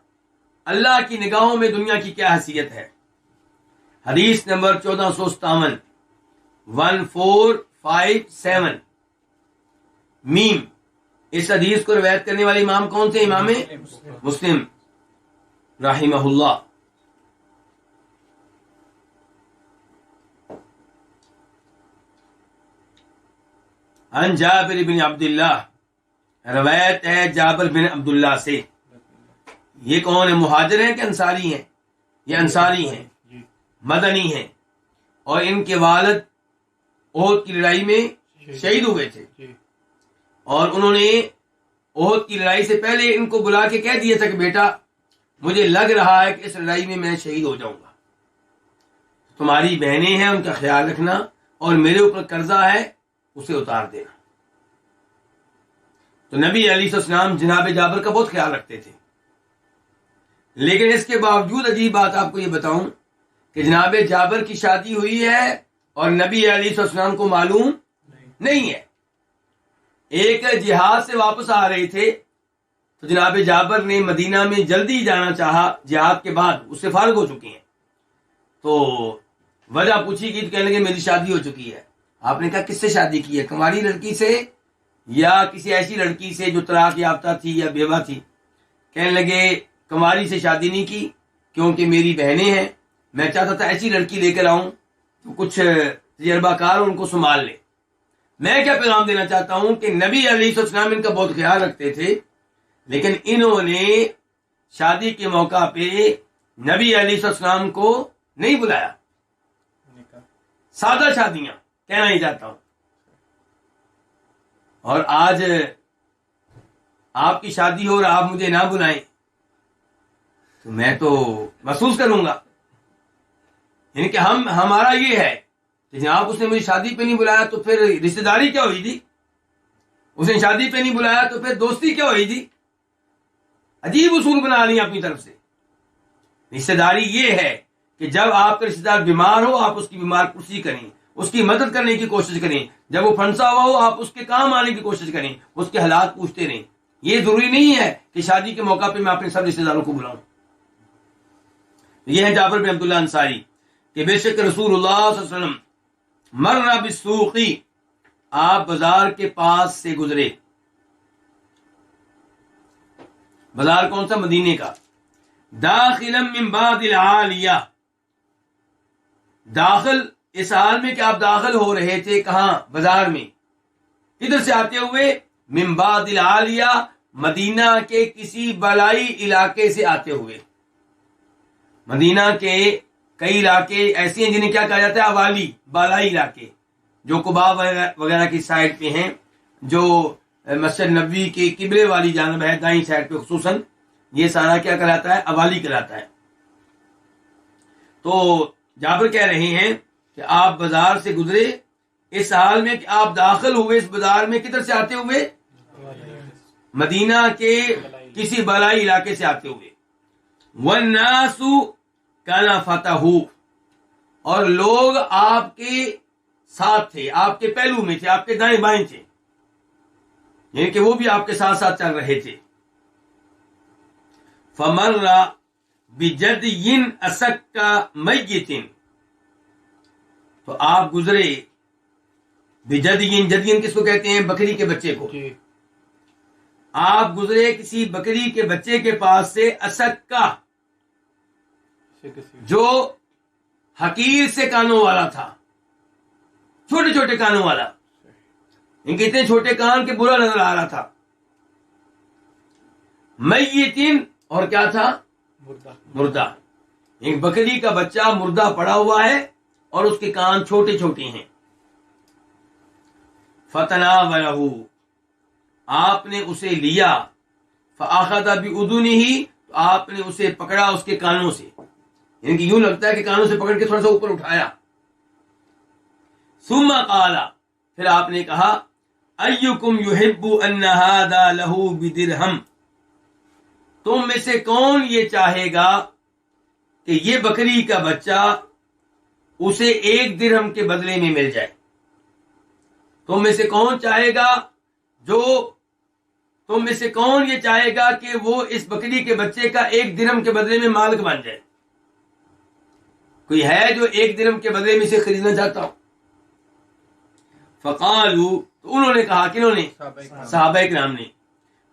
اللہ کی نگاہوں میں دنیا کی کیا حیثیت ہے. حدیث نمبر 1457، 1457 میم. اس حدیث کو روایت کرنے والے امام کون تھے؟ امام مسلم رحمہ اللہ. عن جابر بن عبداللہ، روایت ہے جابر بن عبداللہ سے. یہ کون ہے؟ مہاجر ہیں کہ انصاری ہیں؟ یہ انصاری ہیں، مدنی ہیں، اور ان کے والد احد کی لڑائی میں شہید ہوئے تھے، اور انہوں نے احد کی لڑائی سے پہلے ان کو بلا کے کہہ دیا تھا کہ بیٹا مجھے لگ رہا ہے کہ اس لڑائی میں شہید ہو جاؤں گا، تمہاری بہنیں ہیں ان کا خیال رکھنا، اور میرے اوپر قرضہ ہے اسے اتار دینا. تو نبی علیہ السلام جناب جابر کا بہت خیال رکھتے تھے. لیکن اس کے باوجود عجیب بات آپ کو یہ بتاؤں کہ جناب جابر کی شادی ہوئی ہے اور نبی علیہ السلام کو معلوم نہیں ہے. ایک جہاد سے واپس آ رہے تھے تو جناب جابر نے مدینہ میں جلدی جانا چاہا، جہاد کے بعد اس سے فارغ ہو چکے ہیں. تو وجہ پوچھی گئی تو کہنے لگے میری شادی ہو چکی ہے. آپ نے کہا کس سے شادی کی ہے؟ کنواری لڑکی سے یا کسی ایسی لڑکی سے جو طلاق یافتہ تھی یا بیوہ تھی، کہنے لگے کنواری سے شادی نہیں کی کیونکہ میری بہنیں ہیں، میں چاہتا تھا ایسی لڑکی لے کر آؤں تو کچھ تجربہ کار ان کو سنبھال لے۔ میں کیا پیغام دینا چاہتا ہوں کہ نبی علیہ السلام ان کا بہت خیال رکھتے تھے، لیکن انہوں نے شادی کے موقع پہ نبی علیہ السلام کو نہیں بلایا۔ سادہ شادیاں کہنا ہی چاہتا ہوں۔ اور آج آپ کی شادی ہو اور آپ مجھے نہ بلائیں تو میں تو محسوس کروں گا، یعنی کہ ہمارا یہ ہے کہ جناب اس نے مجھے شادی پہ نہیں بلایا تو پھر رشتہ داری کیا ہوئی تھی، اس نے شادی پہ نہیں بلایا تو پھر دوستی کیا ہوئی تھی۔ عجیب اصول بنا لیا اپنی طرف سے۔ رشتہ داری یہ ہے کہ جب آپ کا رشتہ دار بیمار ہو آپ اس کی بیمار پرسی کریں، اس کی مدد کرنے کی کوشش کریں، جب وہ پھنسا ہوا ہو آپ اس کے کام آنے کی کوشش کریں، اس کے حالات پوچھتے رہیں۔ یہ ضروری نہیں ہے کہ شادی کے موقع پہ میں اپنے سب رشتہ داروں کو بلاؤں۔ یہ ہے جعفر بن عبداللہ انصاری کہ بے شک رسول اللہ صلی اللہ علیہ وسلم مر بالسوق، آپ بازار کے پاس سے گزرے۔ بازار کون سا؟ مدینے کا۔ داخلا من بعد العالیہ، داخل اس حال میں کہ آپ داخل ہو رہے تھے کہاں؟ بازار میں۔ کدھر سے آتے ہوئے؟ من بعد العالیہ، مدینہ کے کسی بالائی علاقے سے آتے ہوئے۔ مدینہ کے کئی علاقے ایسے ہیں جنہیں کیا کہا جاتا ہے؟ اوالی، بالائی علاقے، جو قباء وغیرہ کی سائڈ پہ ہیں، جو مسجد نبوی کے قبلے والی جانب ہے دائیں سائڈ پہ خصوصاً، یہ سارا کیا کہلاتا ہے؟ اوالی کہلاتا ہے۔ تو جابر کہہ رہے ہیں کہ آپ بازار سے گزرے اس حال میں کہ آپ داخل ہوئے اس بازار میں، کدھر سے آتے ہوئے؟ مدینہ کے کسی بالائی علاقے سے آتے ہوئے۔ والناس کنفتہ، اور لوگ آپ کے ساتھ تھے، آپ کے پہلو میں تھے، آپ کے دائیں بائیں تھے، یعنی کہ وہ بھی آپ کے ساتھ ساتھ چل رہے تھے۔ فمر بجدی اسک میت، تو آپ گزرے بجدین، جدین کس کو کہتے ہیں؟ بکری کے بچے کو۔ آپ گزرے کسی بکری کے بچے کے پاس سے، اسک کا، جو حقیر سے کانوں والا تھا، چھوٹے چھوٹے کانوں والا، ان کے اتنے چھوٹے کان کے برا نظر آ رہا تھا۔ میتین، اور کیا تھا؟ مردہ۔ ایک بکری کا بچہ مردہ پڑا ہوا ہے اور اس کے کان چھوٹے چھوٹے ہیں۔ فتناولہ، آپ نے اسے لیا، فاخذ باذنہ، تو آپ نے اسے پکڑا اس کے کانوں سے، یعنی کہ یوں لگتا ہے کہ کانوں سے پکڑ کے تھوڑا سا اوپر اٹھایا۔ ثم قال، پھر آپ نے کہا، ایکم یحب ان ھذا لہ بدرہم، تم میں سے کون یہ چاہے گا کہ یہ بکری کا بچہ اسے 1 درہم کے بدلے میں مل جائے؟ تم میں سے کون چاہے گا تم میں سے کون یہ چاہے گا کہ وہ اس بکری کے بچے کا 1 درہم کے بدلے میں مالک بن جائے؟ کوئی ہے جو 1 درہم کے بدلے میں اسے خریدنا چاہتا ہو؟ فقالوا، تو انہوں نے کہا، کنہوں نے؟ صحابہ کرام نے،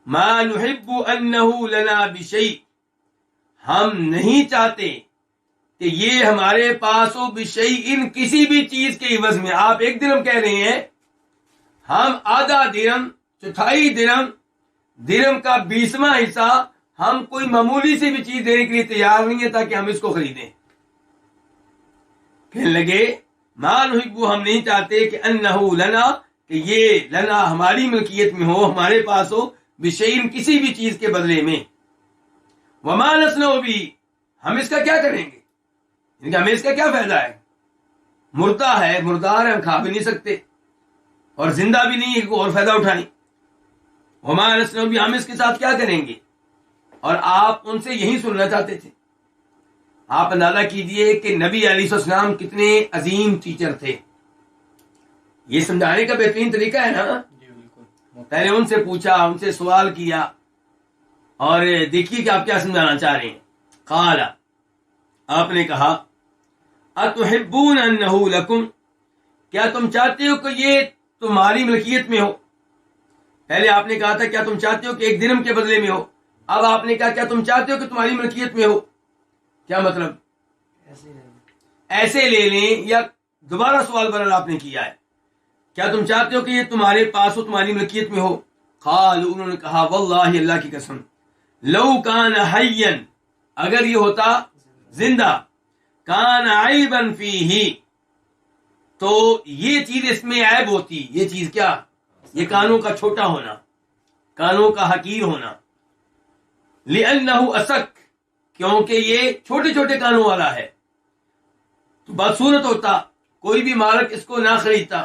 ما نحب انہ لنا بشیء، ہم نہیں چاہتے کہ یہ ہمارے پاس ہو، بشیء، کسی بھی چیز کے عوض میں۔ آپ 1 درہم کہہ رہے ہیں، ہم آدھا درہم، چوتھائی درہم، درہم کا 20واں حصہ ہم کوئی معمولی سی بھی چیز دینے کے لیے تیار نہیں ہے تاکہ ہم اس کو خریدیں۔ کہنے لگے ما نحب، ہم نہیں چاہتے کہ انہ لنا، کہ یہ لنا ہماری ملکیت میں ہو، ہمارے پاس ہو، بشیء، کسی بھی چیز کے بدلے میں۔ وما نصنع بھی، ہم اس کا کیا کریں گے؟ یعنی ہمیں اس کا کیا فائدہ ہے؟ مردہ ہے، مردار ہے، ہم کھا بھی نہیں سکتے، اور زندہ بھی نہیں ہے کہ اور فائدہ اٹھائیں۔ وما نصنع بھی، ہم اس کے ساتھ کیا کریں گے؟ اور آپ ان سے یہی سننا چاہتے تھے۔ آپ اندازہ کیجئے کہ نبی علیہ السلام کتنے عظیم ٹیچر تھے۔ یہ سمجھانے کا بہترین طریقہ ہے نا، پہلے ان سے پوچھا، ان سے سوال کیا، اور دیکھیے کہ آپ کیا سمجھانا چاہ رہے ہیں۔ قال، آپ نے کہا، اتحبون انہ لکم، کیا تم چاہتے ہو کہ یہ تمہاری ملکیت میں ہو؟ پہلے آپ نے کہا تھا کیا تم چاہتے ہو کہ ایک درہم کے بدلے میں ہو، اب آپ نے کہا کیا تم چاہتے ہو کہ تمہاری ملکیت میں ہو؟ کیا مطلب؟ ایسے لے لیں، یا دوبارہ سوال برحال آپ نے کیا ہے، کیا تم چاہتے ہو کہ یہ تمہارے پاس ہو، تمہاری ملکیت میں ہو؟ قالوا، انہوں نے کہا واللہ، اللہ کی قسم، لو کان حیا، اگر یہ ہوتا زندہ، کان عیبا فیہ، تو یہ چیز اس میں عیب ہوتی. یہ چیز کیا؟ یہ کانوں کا چھوٹا ہونا، کانوں کا حقیر ہونا. لأنہ اسک، کیونکہ یہ چھوٹے چھوٹے کانوں والا ہے تو بدصورت ہوتا، کوئی بھی مالک اس کو نہ خریدتا.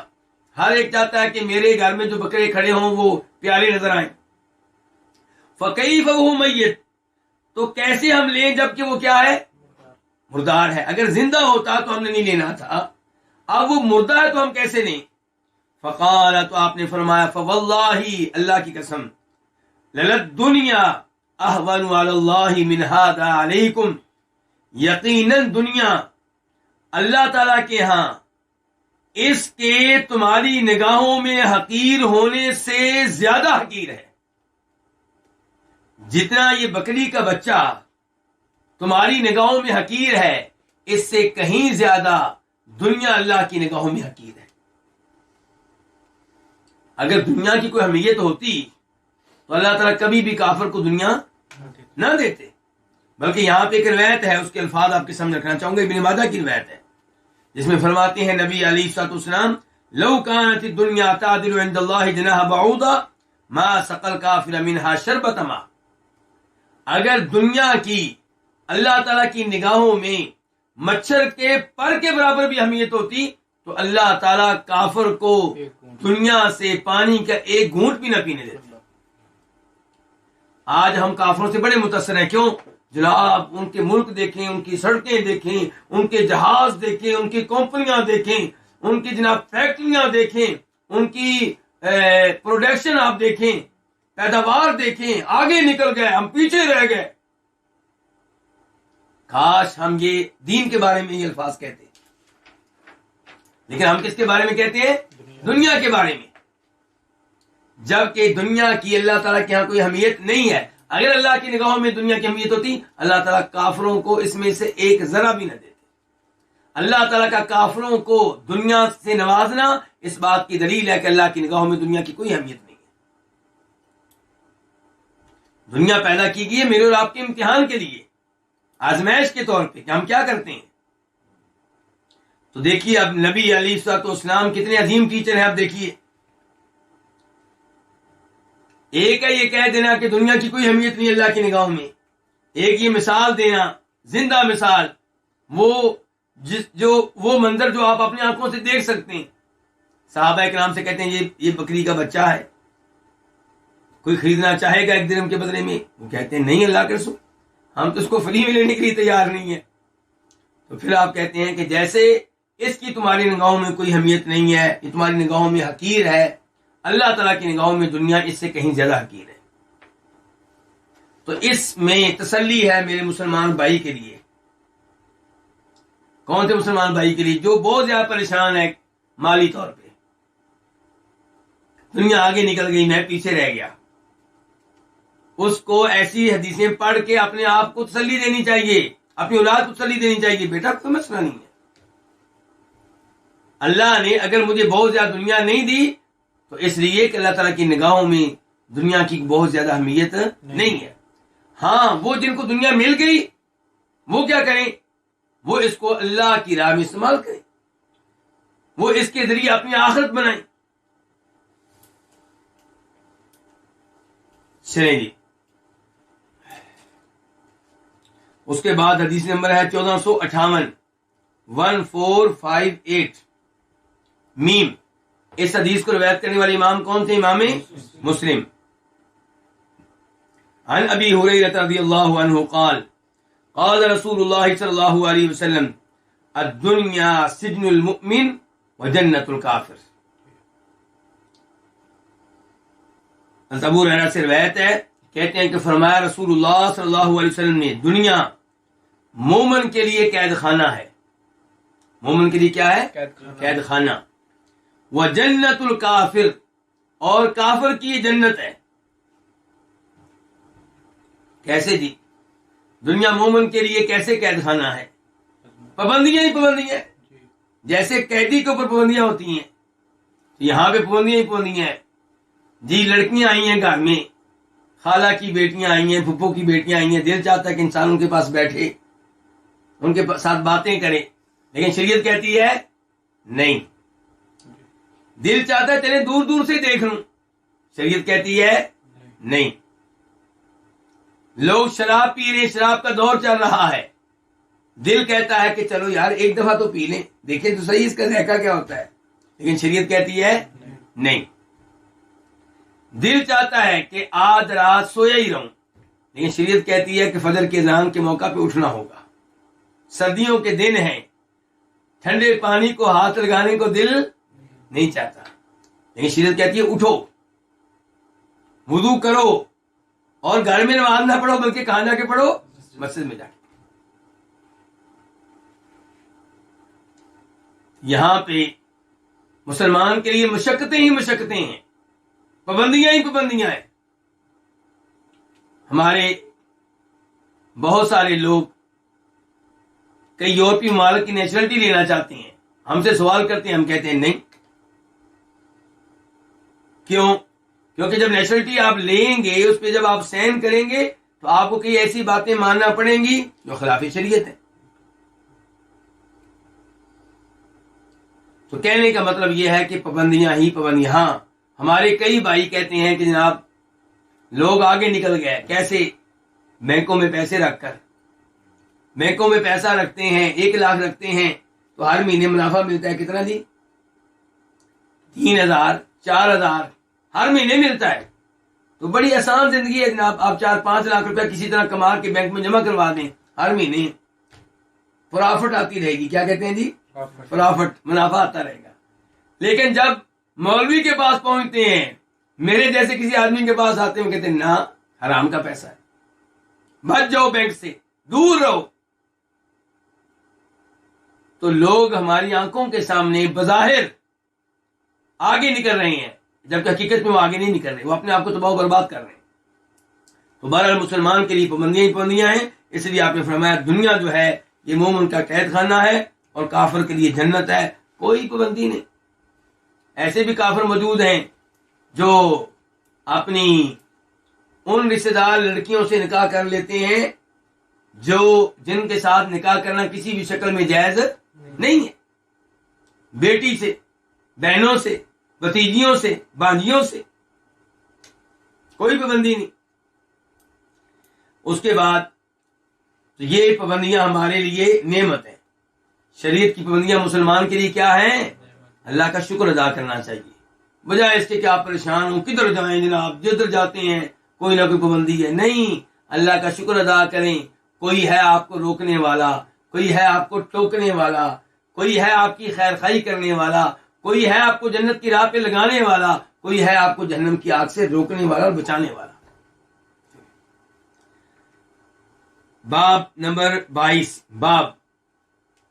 ہر ایک چاہتا ہے کہ میرے گھر میں جو بکرے کھڑے ہوں وہ پیارے نظر آئیں. فکیف وہو میت، تو کیسے ہم لیں جبکہ وہ کیا ہے؟ مردار ہے. اگر زندہ ہوتا تو ہم نے نہیں لینا تھا، اب وہ مردہ ہے تو ہم کیسے لیں؟ فقال، تو آپ نے فرمایا فواللہ، اللہ کی قسم، للت دنیا اہون علی اللہ من ھذا علیکم، یقیناً دنیا اللہ تعالی کے ہاں اس کے تمہاری نگاہوں میں حقیر ہونے سے زیادہ حقیر ہے. جتنا یہ بکری کا بچہ تمہاری نگاہوں میں حقیر ہے، اس سے کہیں زیادہ دنیا اللہ کی نگاہوں میں حقیر ہے. اگر دنیا کی کوئی اہمیت ہوتی تو اللہ تعالیٰ کبھی بھی کافر کو دنیا نہ دیتے. بلکہ یہاں پہ ایک روایت ہے، اس کے الفاظ آپ کے سامنے رکھنا چاہوں گا. ابن ماجہ کی روایت ہے جس میں فرماتے ہیں نبی علیہ الصلوۃ والسلام، لو كانت الدنيا تعدل عند الله جناح بعوضہ ما سقى الكافر منها شربة ماء، اگر دنیا کی اللہ تعالیٰ کی نگاہوں میں مچھر کے پر کے برابر بھی اہمیت ہوتی تو اللہ تعالیٰ کافر کو دنیا سے پانی کا ایک گھونٹ بھی نہ پینے دیتے. آج ہم کافروں سے بڑے متاثر ہیں. کیوں جناب؟ ان کے ملک دیکھیں، ان کی سڑکیں دیکھیں، ان کے جہاز دیکھیں، ان کی کمپنیاں دیکھیں، ان کی جناب فیکٹریاں دیکھیں، ان کی پروڈکشن آپ دیکھیں، پیداوار دیکھیں. آگے نکل گئے، ہم پیچھے رہ گئے. کاش ہم یہ دین کے بارے میں یہ الفاظ کہتے، لیکن ہم کس کے بارے میں کہتے ہیں؟ دنیا کے بارے میں. جبکہ دنیا کی اللہ تعالیٰ کے ہاں کوئی اہمیت نہیں ہے. اگر اللہ کی نگاہوں میں دنیا کی اہمیت ہوتی، اللہ تعالیٰ کافروں کو اس میں سے ایک ذرہ بھی نہ دیتے. اللہ تعالیٰ کا کافروں کو دنیا سے نوازنا اس بات کی دلیل ہے کہ اللہ کی نگاہوں میں دنیا کی کوئی اہمیت نہیں ہے. دنیا پیدا کی گئی ہے میرے اور آپ کے امتحان کے لیے، آزمائش کے طور پہ کہ ہم کیا کرتے ہیں. تو دیکھیے اب نبی علیہ الصلوۃ والسلام کتنے عظیم ٹیچر ہیں. اب دیکھیے، ایک ہے یہ کہہ دینا کہ دنیا کی کوئی اہمیت نہیں اللہ کی نگاہوں میں، ایک یہ مثال دینا، زندہ مثال، وہ منظر جو آپ اپنی آنکھوں سے دیکھ سکتے ہیں. صحابہ کرام سے کہتے ہیں یہ بکری کا بچہ ہے، کوئی خریدنا چاہے گا ایک درہم کے بدلے میں؟ وہ کہتے ہیں نہیں اللہ کے رسول، ہم تو اس کو فری میں لینے کے لیے تیار نہیں ہے. تو پھر آپ کہتے ہیں کہ جیسے اس کی تمہاری نگاہوں میں کوئی اہمیت نہیں ہے، یہ تمہاری نگاہوں میں حقیر ہے، اللہ تعالیٰ کی نگاہوں میں دنیا اس سے کہیں زیادہ حقیر ہے. تو اس میں تسلی ہے میرے مسلمان بھائی کے لیے. کون سے مسلمان بھائی کے لیے؟ جو بہت زیادہ پریشان ہے مالی طور پہ، دنیا آگے نکل گئی، میں پیچھے رہ گیا. اس کو ایسی حدیثیں پڑھ کے اپنے آپ کو تسلی دینی چاہیے، اپنی اولاد کو تسلی دینی چاہیے، بیٹا کوئی مسئلہ نہیں ہے. اللہ نے اگر مجھے بہت زیادہ دنیا نہیں دی تو اس لیے کہ اللہ تعالیٰ کی نگاہوں میں دنیا کی بہت زیادہ اہمیت نہیں ہے. ہاں، وہ جن کو دنیا مل گئی وہ کیا کریں؟ وہ اس کو اللہ کی راہ میں استعمال کریں، وہ اس کے ذریعے اپنی آخرت بنائیں. چلیں جی، اس کے بعد حدیث نمبر ہے 1458، 1458 میم. اس حدیث کو روایت کرنے والے امام کون تھے؟ امام مسلم. عن ابی ہریرہ رضی اللہ عنہ قال قال رسول اللہ صلی اللہ علیہ وسلم الدنیا سجن المؤمن وجنت الکافر. ابو ہریرہ سے روایت ہے، کہتے ہیں کہ فرمایا رسول اللہ صلی اللہ علیہ وسلم نے، دنیا مومن کے لیے قید خانہ ہے. مومن کے لیے کیا ہے؟ قید خانہ. وجنت الکافر، اور کافر کی یہ جنت ہے. کیسے جی؟ دنیا مومن کے لیے کیسے قید خانہ ہے؟ پابندیاں ہی پابندیاں. جیسے قیدی کے اوپر پابندیاں ہوتی ہیں، یہاں پہ پابندیاں ہی پابندیاں ہیں. جی لڑکیاں آئی ہیں گھر میں، خالہ کی بیٹیاں آئی ہیں، پھپھو کی بیٹیاں آئی ہیں، دل چاہتا ہے کہ انسان ان کے پاس بیٹھے، ان کے ساتھ باتیں کرے، لیکن شریعت کہتی ہے نہیں. دل چاہتا ہے چلے دور دور سے دیکھ لوں، شریعت کہتی ہے نہیں. لوگ شراب پی رہے، شراب کا دور چل رہا ہے، دل کہتا ہے کہ چلو یار ایک دفعہ تو پی لیں، دیکھیں تو صحیح اس کا ذائقہ کیا ہوتا ہے، لیکن شریعت کہتی ہے نہیں. دل چاہتا ہے کہ آدھ رات سویا ہی رہوں، لیکن شریعت کہتی ہے کہ فجر کے اذان کے موقع پہ اٹھنا ہوگا. سردیوں کے دن ہیں، ٹھنڈے پانی کو ہاتھ لگانے کو دل نہیں چاہتا، لیکن شریعت کہتی ہے اٹھو، وضو کرو، اور گھر میں نماز نہ پڑھو بلکہ کہاں جا کے پڑھو؟ مسجد میں جا کے. یہاں پہ مسلمان کے لیے مشقتیں ہی مشقتیں ہیں، پابندیاں ہی پابندیاں ہیں. ہمارے بہت سارے لوگ کئی یورپی ممالک کی نیشنلٹی لینا چاہتے ہیں، ہم سے سوال کرتے ہیں، ہم کہتے ہیں نہیں. کیوں؟ کیونکہ جب نیشنلٹی آپ لیں گے، اس پہ جب آپ سائن کریں گے تو آپ کو کئی ایسی باتیں ماننا پڑیں گی جو خلاف شریعت ہے. تو کہنے کا مطلب یہ ہے کہ پابندیاں ہی پابندیاں. ہاں ہمارے کئی بھائی کہتے ہیں کہ جناب لوگ آگے نکل گئے. کیسے؟ بینکوں میں پیسے رکھ کر. بینکوں میں پیسہ رکھتے ہیں، 1 لاکھ رکھتے ہیں تو ہر مہینے منافع ملتا ہے کتنا جی؟ 3,000 4,000 ہر مہینے ملتا ہے. تو بڑی آسان زندگی ہے جناب، آپ 4-5 لاکھ روپیہ کسی طرح کما کے بینک میں جمع کروا دیں، ہر مہینے پرافٹ آتی رہے گی. کیا کہتے ہیں جی؟ پرافٹ، منافع آتا رہے گا. لیکن جب مولوی کے پاس پہنچتے ہیں، میرے جیسے کسی آدمی کے پاس آتے ہیں، کہتے ہیں نا حرام کا پیسہ ہے، بچ جاؤ بینک سے، دور رہو. تو لوگ ہماری آنکھوں کے سامنے بظاہر آگے نکل رہے ہیں، جبکہ حقیقت میں وہ آگے نہیں نکل رہے، وہ اپنے آپ کو تباہ و برباد کر رہے ہیں. تو بہرحال مسلمان کے لیے پابندیاں ہی پابندیاں ہیں. اس لیے آپ نے فرمایا دنیا جو ہے یہ مومن کا قید خانہ ہے اور کافر کے لیے جنت ہے، کوئی پابندی نہیں. ایسے بھی کافر موجود ہیں جو اپنی ان رشتہ دار لڑکیوں سے نکاح کر لیتے ہیں جن کے ساتھ نکاح کرنا کسی بھی شکل میں جائز نہیں ہے. بیٹی سے، بہنوں سے، بھتیجیوں سے، بانجیوں سے کوئی پابندی نہیں. اس کے بعد تو یہ پابندیاں ہمارے لیے نعمت ہیں. شریعت کی پابندیاں مسلمان کے لیے کیا ہیں؟ اللہ کا شکر ادا کرنا چاہیے، بجائے اس کے کہ آپ پریشان ہوں کدھر جائیں جناب، جدھر جاتے ہیں کوئی نہ کوئی پابندی ہے. نہیں، اللہ کا شکر ادا کریں. کوئی ہے آپ کو روکنے والا، کوئی ہے آپ کو ٹوکنے والا، کوئی ہے آپ کی خیر خواہی کرنے والا، کوئی ہے آپ کو جنت کی راہ پہ لگانے والا، کوئی ہے آپ کو جہنم کی آگ سے روکنے والا اور بچانے والا. باب نمبر 22، باب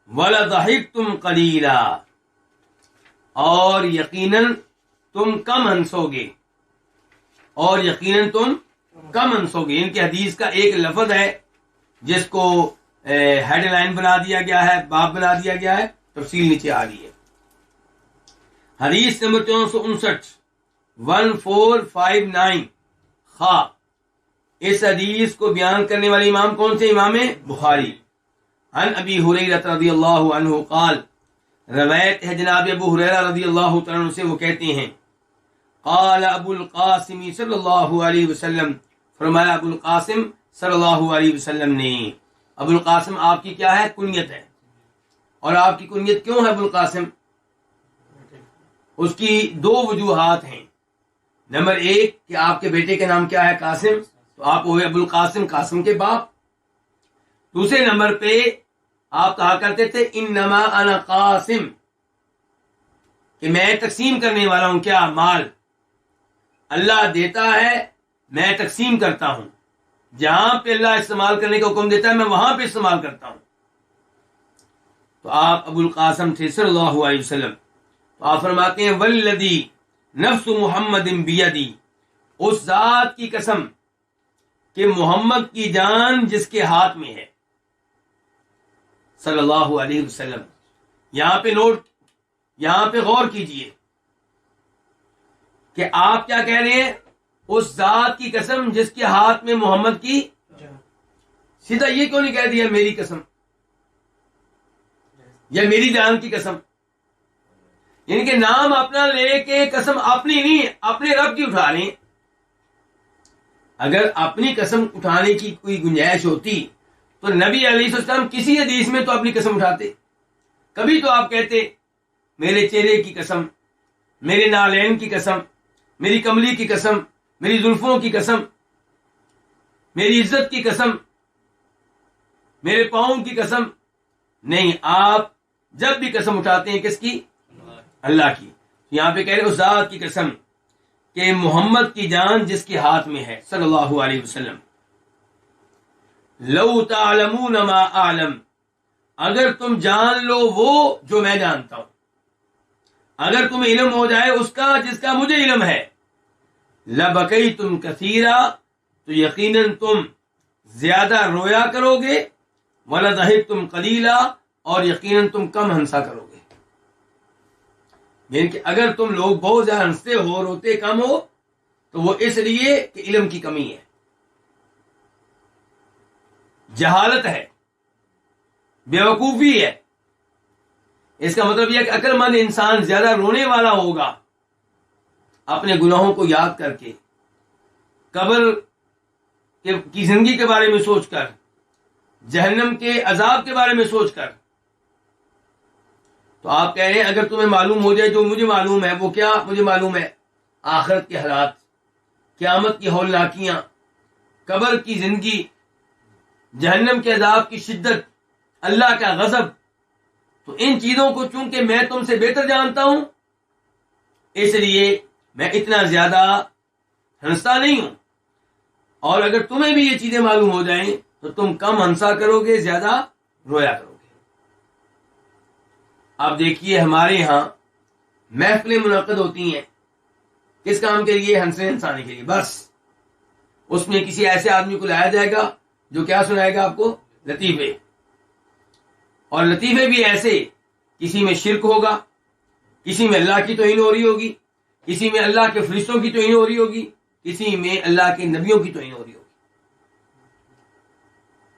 وَلَضَحِكْتُمْ قَلِيلًا، اور یقیناً تم کم ہنسو گے، اور یقیناً تم کم ہنسو گے. ان کی حدیث کا ایک لفظ ہے جس کو ہیڈ لائن بنا دیا گیا ہے، باب بنا دیا گیا ہے، تفصیل نیچے آ گئی ہے. حدیث نمبر 459، 1459 خا. اس حدیث کو بیان کرنے والے امام کون سے؟ امام بخاری. عن ابی ہریرہ رضی اللہ عنہ قال، روایت ہے جناب ابو ہریرہ رضی اللہ تعالیٰ عنہ سے، وہ کہتے ہیں قال ابو القاسم صلی اللہ علیہ وسلم، فرمایا ابو القاسم صلی اللہ علیہ وسلم نے. ابو القاسم آپ کی کیا ہے؟ کنیت ہے. اور آپ کی کنیت کیوں ہے ابو القاسم؟ اس کی 2 وجوہات ہیں. نمبر 1 کہ آپ کے بیٹے کا نام کیا ہے؟ قاسم، تو آپ ہوئے ابو القاسم، قاسم کے باپ. دوسرے نمبر پہ آپ کہا کرتے تھے انما انا قاسم، کہ میں تقسیم کرنے والا ہوں. کیا؟ مال. اللہ دیتا ہے، میں تقسیم کرتا ہوں. جہاں پہ اللہ استعمال کرنے کا حکم دیتا ہے میں وہاں پہ استعمال کرتا ہوں. تو آپ ابو القاسم تھے صلی اللہ علیہ وسلم. تو آپ فرماتے ہیں والذی نفس محمد بیدی، اس ذات کی قسم کہ محمد کی جان جس کے ہاتھ میں ہے، صلی اللہ علیہ وسلم. یہاں پہ غور کیجئے کہ آپ کیا کہہ رہے ہیں؟ اس ذات کی قسم جس کے ہاتھ میں محمد کی، سیدھا یہ کیوں نہیں کہہ دیا میری قسم یا میری جان کی قسم؟ یعنی کہ نام اپنا لے کے قسم اپنی نہیں، اپنے رب کی اٹھا رہے ہیں. اگر اپنی قسم اٹھانے کی کوئی گنجائش ہوتی تو نبی علیہ السلام کسی حدیث میں تو اپنی قسم اٹھاتے. کبھی تو آپ کہتے میرے چہرے کی قسم، میرے نالین کی قسم، میری کملی کی قسم، میری زلفوں کی قسم، میری عزت کی قسم، میرے پاؤں کی قسم. نہیں، آپ جب بھی قسم اٹھاتے ہیں کس کی؟ اللہ کی. یہاں پہ کہہ رہے اس ذات کی قسم کہ محمد کی جان جس کے ہاتھ میں ہے، صلی اللہ علیہ وسلم. لو تعلمون ما اعلم، اگر تم جان لو وہ جو میں جانتا ہوں، اگر تمہیں علم ہو جائے اس کا جس کا مجھے علم ہے، لبکیتم کثیرا، تو یقیناً تم زیادہ رویا کرو گے، ولضحکتم قلیلا، اور یقیناً تم کم ہنسا کرو گے. یعنی کہ اگر تم لوگ بہت زیادہ ہنستے ہو، روتے کم ہو، تو وہ اس لیے کہ علم کی کمی ہے، جہالت ہے، بیوقوفی ہے. اس کا مطلب یہ کہ عقل مند انسان زیادہ رونے والا ہوگا اپنے گناہوں کو یاد کر کے، قبر کی زندگی کے بارے میں سوچ کر، جہنم کے عذاب کے بارے میں سوچ کر. تو آپ کہہ رہے ہیں اگر تمہیں معلوم ہو جائے جو مجھے معلوم ہے، وہ کیا مجھے معلوم ہے؟ آخرت کے حالات، قیامت کی ہولناکیاں، قبر کی زندگی، جہنم کے عذاب کی شدت، اللہ کا غضب. تو ان چیزوں کو چونکہ میں تم سے بہتر جانتا ہوں، اس لیے میں اتنا زیادہ ہنستا نہیں ہوں. اور اگر تمہیں بھی یہ چیزیں معلوم ہو جائیں تو تم کم ہنسا کرو گے، زیادہ رویا کرو گے. اب دیکھیے ہمارے ہاں محفلیں منعقد ہوتی ہیں کس کام کے لیے؟ ہنسانے کے لیے. بس اس میں کسی ایسے آدمی کو لایا جائے گا جو کیا سنائے گا آپ کو؟ لطیفے. اور لطیفے بھی ایسے، کسی میں شرک ہوگا، کسی میں اللہ کی توہین ہو رہی ہوگی، کسی میں اللہ کے فرشتوں کی توہین ہو رہی ہوگی، کسی میں اللہ کے نبیوں کی توہین ہو رہی ہوگی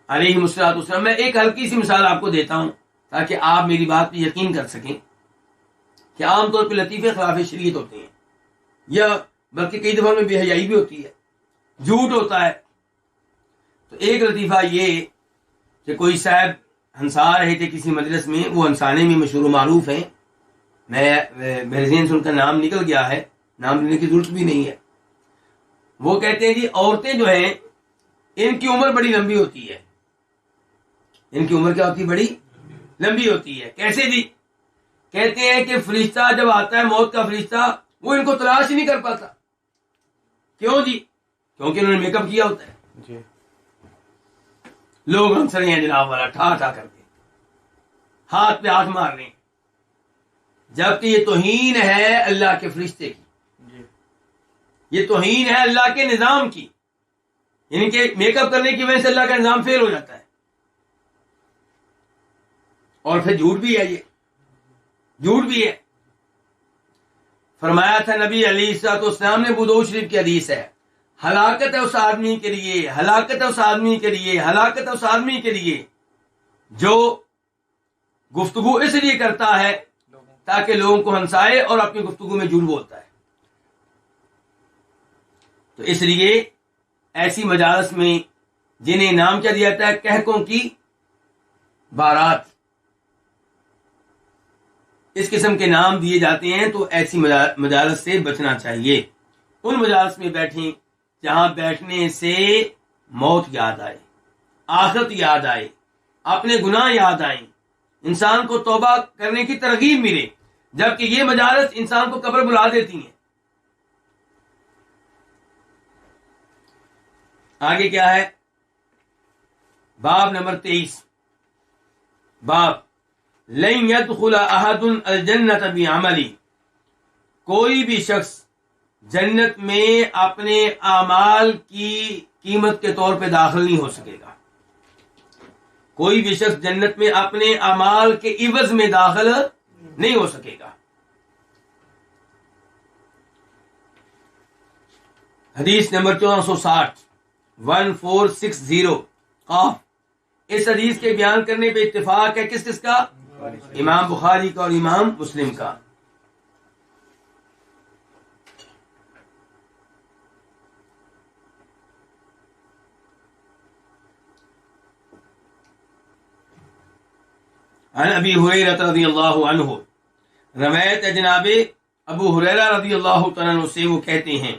علیہم الصلوۃ والسلام. میں ایک ہلکی سی مثال آپ کو دیتا ہوں تاکہ آپ میری بات پہ یقین کر سکیں کہ عام طور پہ لطیفے خلاف شریعت ہوتے ہیں، یا بلکہ کئی دفعہ میں بے حیائی بھی ہوتی ہے، جھوٹ ہوتا ہے. تو ایک لطیفہ یہ کہ کوئی صاحب ہنسا رہے تھے کسی مجلس میں، وہ ہنسانے میں مشہور و معروف ہیں، میرے ذہن سے ان کا نام نکل گیا ہے، نام لینے کی ضرورت بھی نہیں ہے. وہ کہتے ہیں جی عورتیں جو ہیں ان کی عمر بڑی لمبی ہوتی ہے. ان کی عمر کیا ہوتی ہے؟ بڑی لمبی ہوتی ہے. کیسے جی؟ کہتے ہیں کہ فرشتہ جب آتا ہے، موت کا فرشتہ، وہ ان کو تلاش ہی نہیں کر پاتا. کیوں جی؟ کیونکہ انہوں نے میک اپ کیا ہوتا ہے. جی لوگ ہنس رہے ہیں جناب والا، ٹھا ٹھا کر کے ہاتھ پہ ہاتھ مار رہے ہیں، جبکہ یہ توہین ہے اللہ کے فرشتے کی، یہ توہین ہے اللہ کے نظام کی. یعنی کہ میک اپ کرنے کی وجہ سے اللہ کا نظام فیل ہو جاتا ہے. اور پھر جھوٹ بھی ہے، یہ جھوٹ بھی ہے. فرمایا تھا نبی علیہ الصلوۃ والسلام نے، ابو داؤد شریف کی حدیث ہے، ہلاکت ہے اس آدمی کے لیے، ہلاکت ہے اس آدمی کے لیے، ہلاکت ہے اس آدمی کے لیے جو گفتگو اس لیے کرتا ہے تاکہ لوگوں کو ہنسائے اور اپنی گفتگو میں جھوٹ بولتا ہے. تو اس لیے ایسی مجالس میں جنہیں نام کیا دیا جاتا ہے؟ کہکوں کی بارات، اس قسم کے نام دیے جاتے ہیں. تو ایسی مجالس سے بچنا چاہیے. ان مجالس میں بیٹھیں جہاں بیٹھنے سے موت یاد آئے، آخرت یاد آئے، اپنے گناہ یاد آئیں، انسان کو توبہ کرنے کی ترغیب ملے. جبکہ یہ مجالس انسان کو قبر بلا دیتی ہیں. آگے کیا ہے؟ باب نمبر 23، باب لن يدخل احد الجنت بعملی، کوئی بھی شخص جنت میں اپنے اعمال کی قیمت کے طور پہ داخل نہیں ہو سکے گا. کوئی بھی شخص جنت میں اپنے اعمال کے عوض میں داخل نہیں ہو سکے گا. حدیث نمبر 1460 1460 قاف. اس حدیث کے بیان کرنے پہ اتفاق ہے کس کس کا؟ امام بخاری کا اور امام مسلم کا. عن ابی ہریرہ رضی اللہ عنہ، روایت ہے جناب ابو ہریرہ رضی اللہ تعالیٰ عنہ سے، وہ کہتے ہیں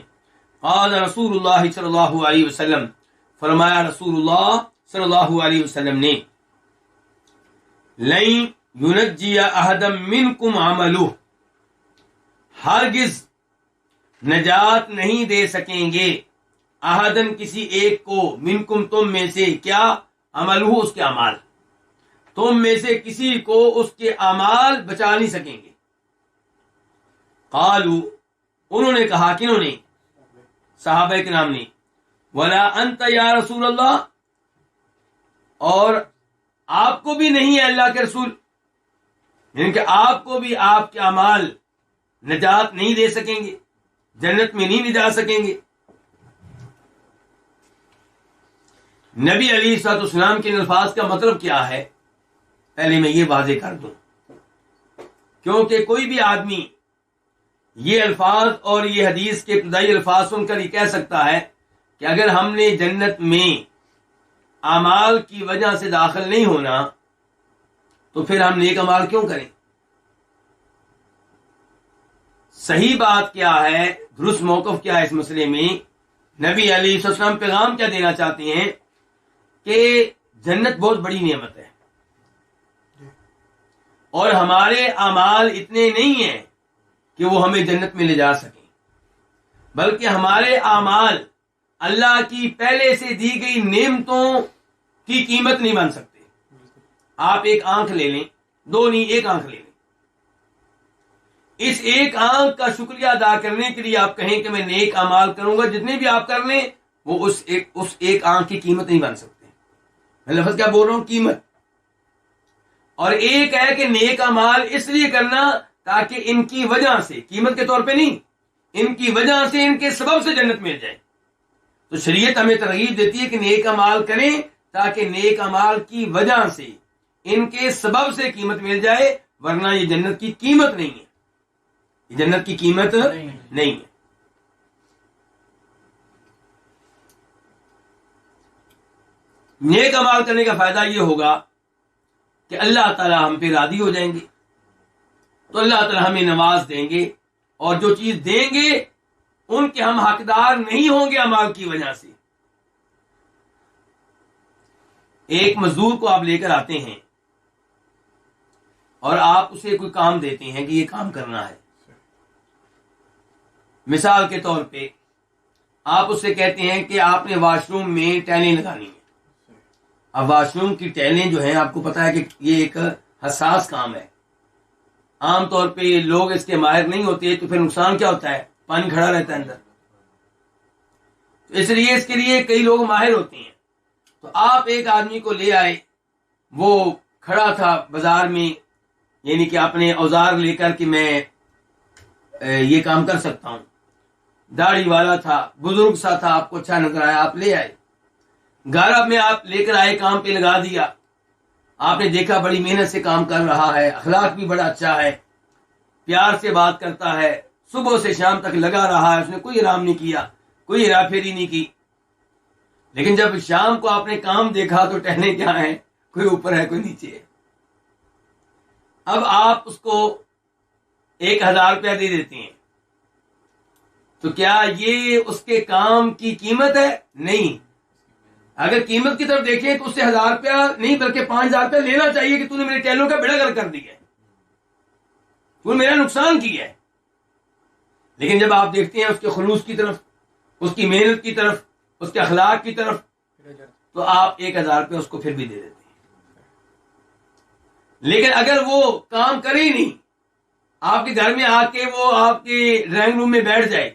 قال رسول اللہ صلی اللہ علیہ وسلم، فرمایا رسول اللہ صلی اللہ علیہ وسلم نے، لن ینجی احدا منکم عملہ، ہرگز نجات نہیں دے سکیں گے احدن کسی ایک کو، منکم تم میں سے، کیا؟ عملہ اس کے اعمال، تم میں سے کسی کو اس کے اعمال بچا نہیں سکیں گے. قالوا، انہوں نے کہا، کنہوں نے؟ صحابہ کرام نے. ولا انت یا رسول اللہ، اور آپ کو بھی نہیں ہے اللہ کے رسول، یعنی کہ آپ کو بھی آپ کے اعمال نجات نہیں دے سکیں گے، جنت میں نہیں جا سکیں گے. نبی علیہ الصلوۃ والسلام کے الفاظ کا مطلب کیا ہے، پہلے میں یہ واضح کر دوں، کیونکہ کوئی بھی آدمی یہ الفاظ اور یہ حدیث کے ابتدائی الفاظ سن کر یہ کہہ سکتا ہے کہ اگر ہم نے جنت میں اعمال کی وجہ سے داخل نہیں ہونا تو پھر ہم نیک اعمال کیوں کریں. صحیح بات کیا ہے، درست موقف کیا ہے اس مسئلے میں؟ نبی علیہ السلام پیغام کیا دینا چاہتے ہیں کہ جنت بہت بڑی نعمت ہے، اور ہمارے اعمال اتنے نہیں ہیں کہ وہ ہمیں جنت میں لے جا سکیں، بلکہ ہمارے اعمال اللہ کی پہلے سے دی گئی نعمتوں کی قیمت نہیں بن سکتے. آپ ایک آنکھ لے لیں، دو نہیں، ایک آنکھ لے لیں، اس ایک آنکھ کا شکریہ ادا کرنے کے لیے آپ کہیں کہ میں نیک اعمال کروں گا، جتنے بھی آپ کر لیں وہ اس ایک آنکھ کی قیمت نہیں بن سکتے. میں لفظ کیا بول رہا ہوں؟ قیمت. اور ایک ہے کہ نیک اعمال اس لیے کرنا تاکہ ان کی وجہ سے، قیمت کے طور پہ نہیں، ان کی وجہ سے، ان کے سبب سے جنت مل جائے. تو شریعت ہمیں ترغیب دیتی ہے کہ نیک اعمال کریں تاکہ نیک اعمال کی وجہ سے، ان کے سبب سے قیمت مل جائے، ورنہ یہ جنت کی قیمت نہیں ہے، یہ جنت کی قیمت نہیں ہے. نیک اعمال کرنے کا فائدہ یہ ہوگا کہ اللہ تعالی ہم پہ راضی ہو جائیں گے، تو اللہ تعالی ہمیں نواز دیں گے، اور جو چیز دیں گے ان کے ہم حقدار نہیں ہوں گے اعمال کی وجہ سے. ایک مزدور کو آپ لے کر آتے ہیں اور آپ اسے کوئی کام دیتے ہیں کہ یہ کام کرنا ہے. مثال کے طور پہ آپ اس سے کہتے ہیں کہ آپ نے واش روم میں ٹائلیں لگانی ہیں. اب واش روم کی ٹائلیں جو ہیں، آپ کو پتا ہے کہ یہ ایک حساس کام ہے، عام طور پہ لوگ اس کے ماہر نہیں ہوتے، تو پھر نقصان کیا ہوتا ہے؟ پانی کھڑا رہتا ہے اندر. تو اس لیے اس کے لیے کئی لوگ ماہر ہوتے ہیں. تو آپ ایک آدمی کو لے آئے، وہ کھڑا تھا بازار میں، یعنی کہ اپنے اوزار لے کر کہ میں یہ کام کر سکتا ہوں. داڑھی والا تھا، بزرگ سا تھا، آپ کو اچھا نظر آیا، آپ لے آئے. گھر میں آپ لے کر آئے، کام پہ لگا دیا. آپ نے دیکھا بڑی محنت سے کام کر رہا ہے، اخلاق بھی بڑا اچھا ہے، پیار سے بات کرتا ہے، صبح سے شام تک لگا رہا ہے، اس نے کوئی آرام نہیں کیا، کوئی ہیرا پھیری نہیں کی. لیکن جب شام کو آپ نے کام دیکھا تو ٹہنے کیا ہیں، کوئی اوپر ہے کوئی نیچے ہے. اب آپ اس کو 1000 روپیہ دے دیتے ہیں، تو کیا یہ اس کے کام کی قیمت ہے؟ نہیں. اگر قیمت کی طرف دیکھیں تو اس سے 1000 روپیہ نہیں بلکہ 5000 روپیہ لینا چاہیے کہ تو نے میرے ٹیلوں کا بیڑا گرک کر دیا ہے، تو میرا نقصان کیا ہے. لیکن جب آپ دیکھتے ہیں اس کے خلوص کی طرف، اس کی محنت کی طرف، اس کے اخلاق کی طرف، تو آپ 1000 روپیہ اس کو پھر بھی دے دیتے ہیں. لیکن اگر وہ کام کرے ہی نہیں، آپ کے گھر میں آ کے وہ آپ کے ڈرائنگ روم میں بیٹھ جائے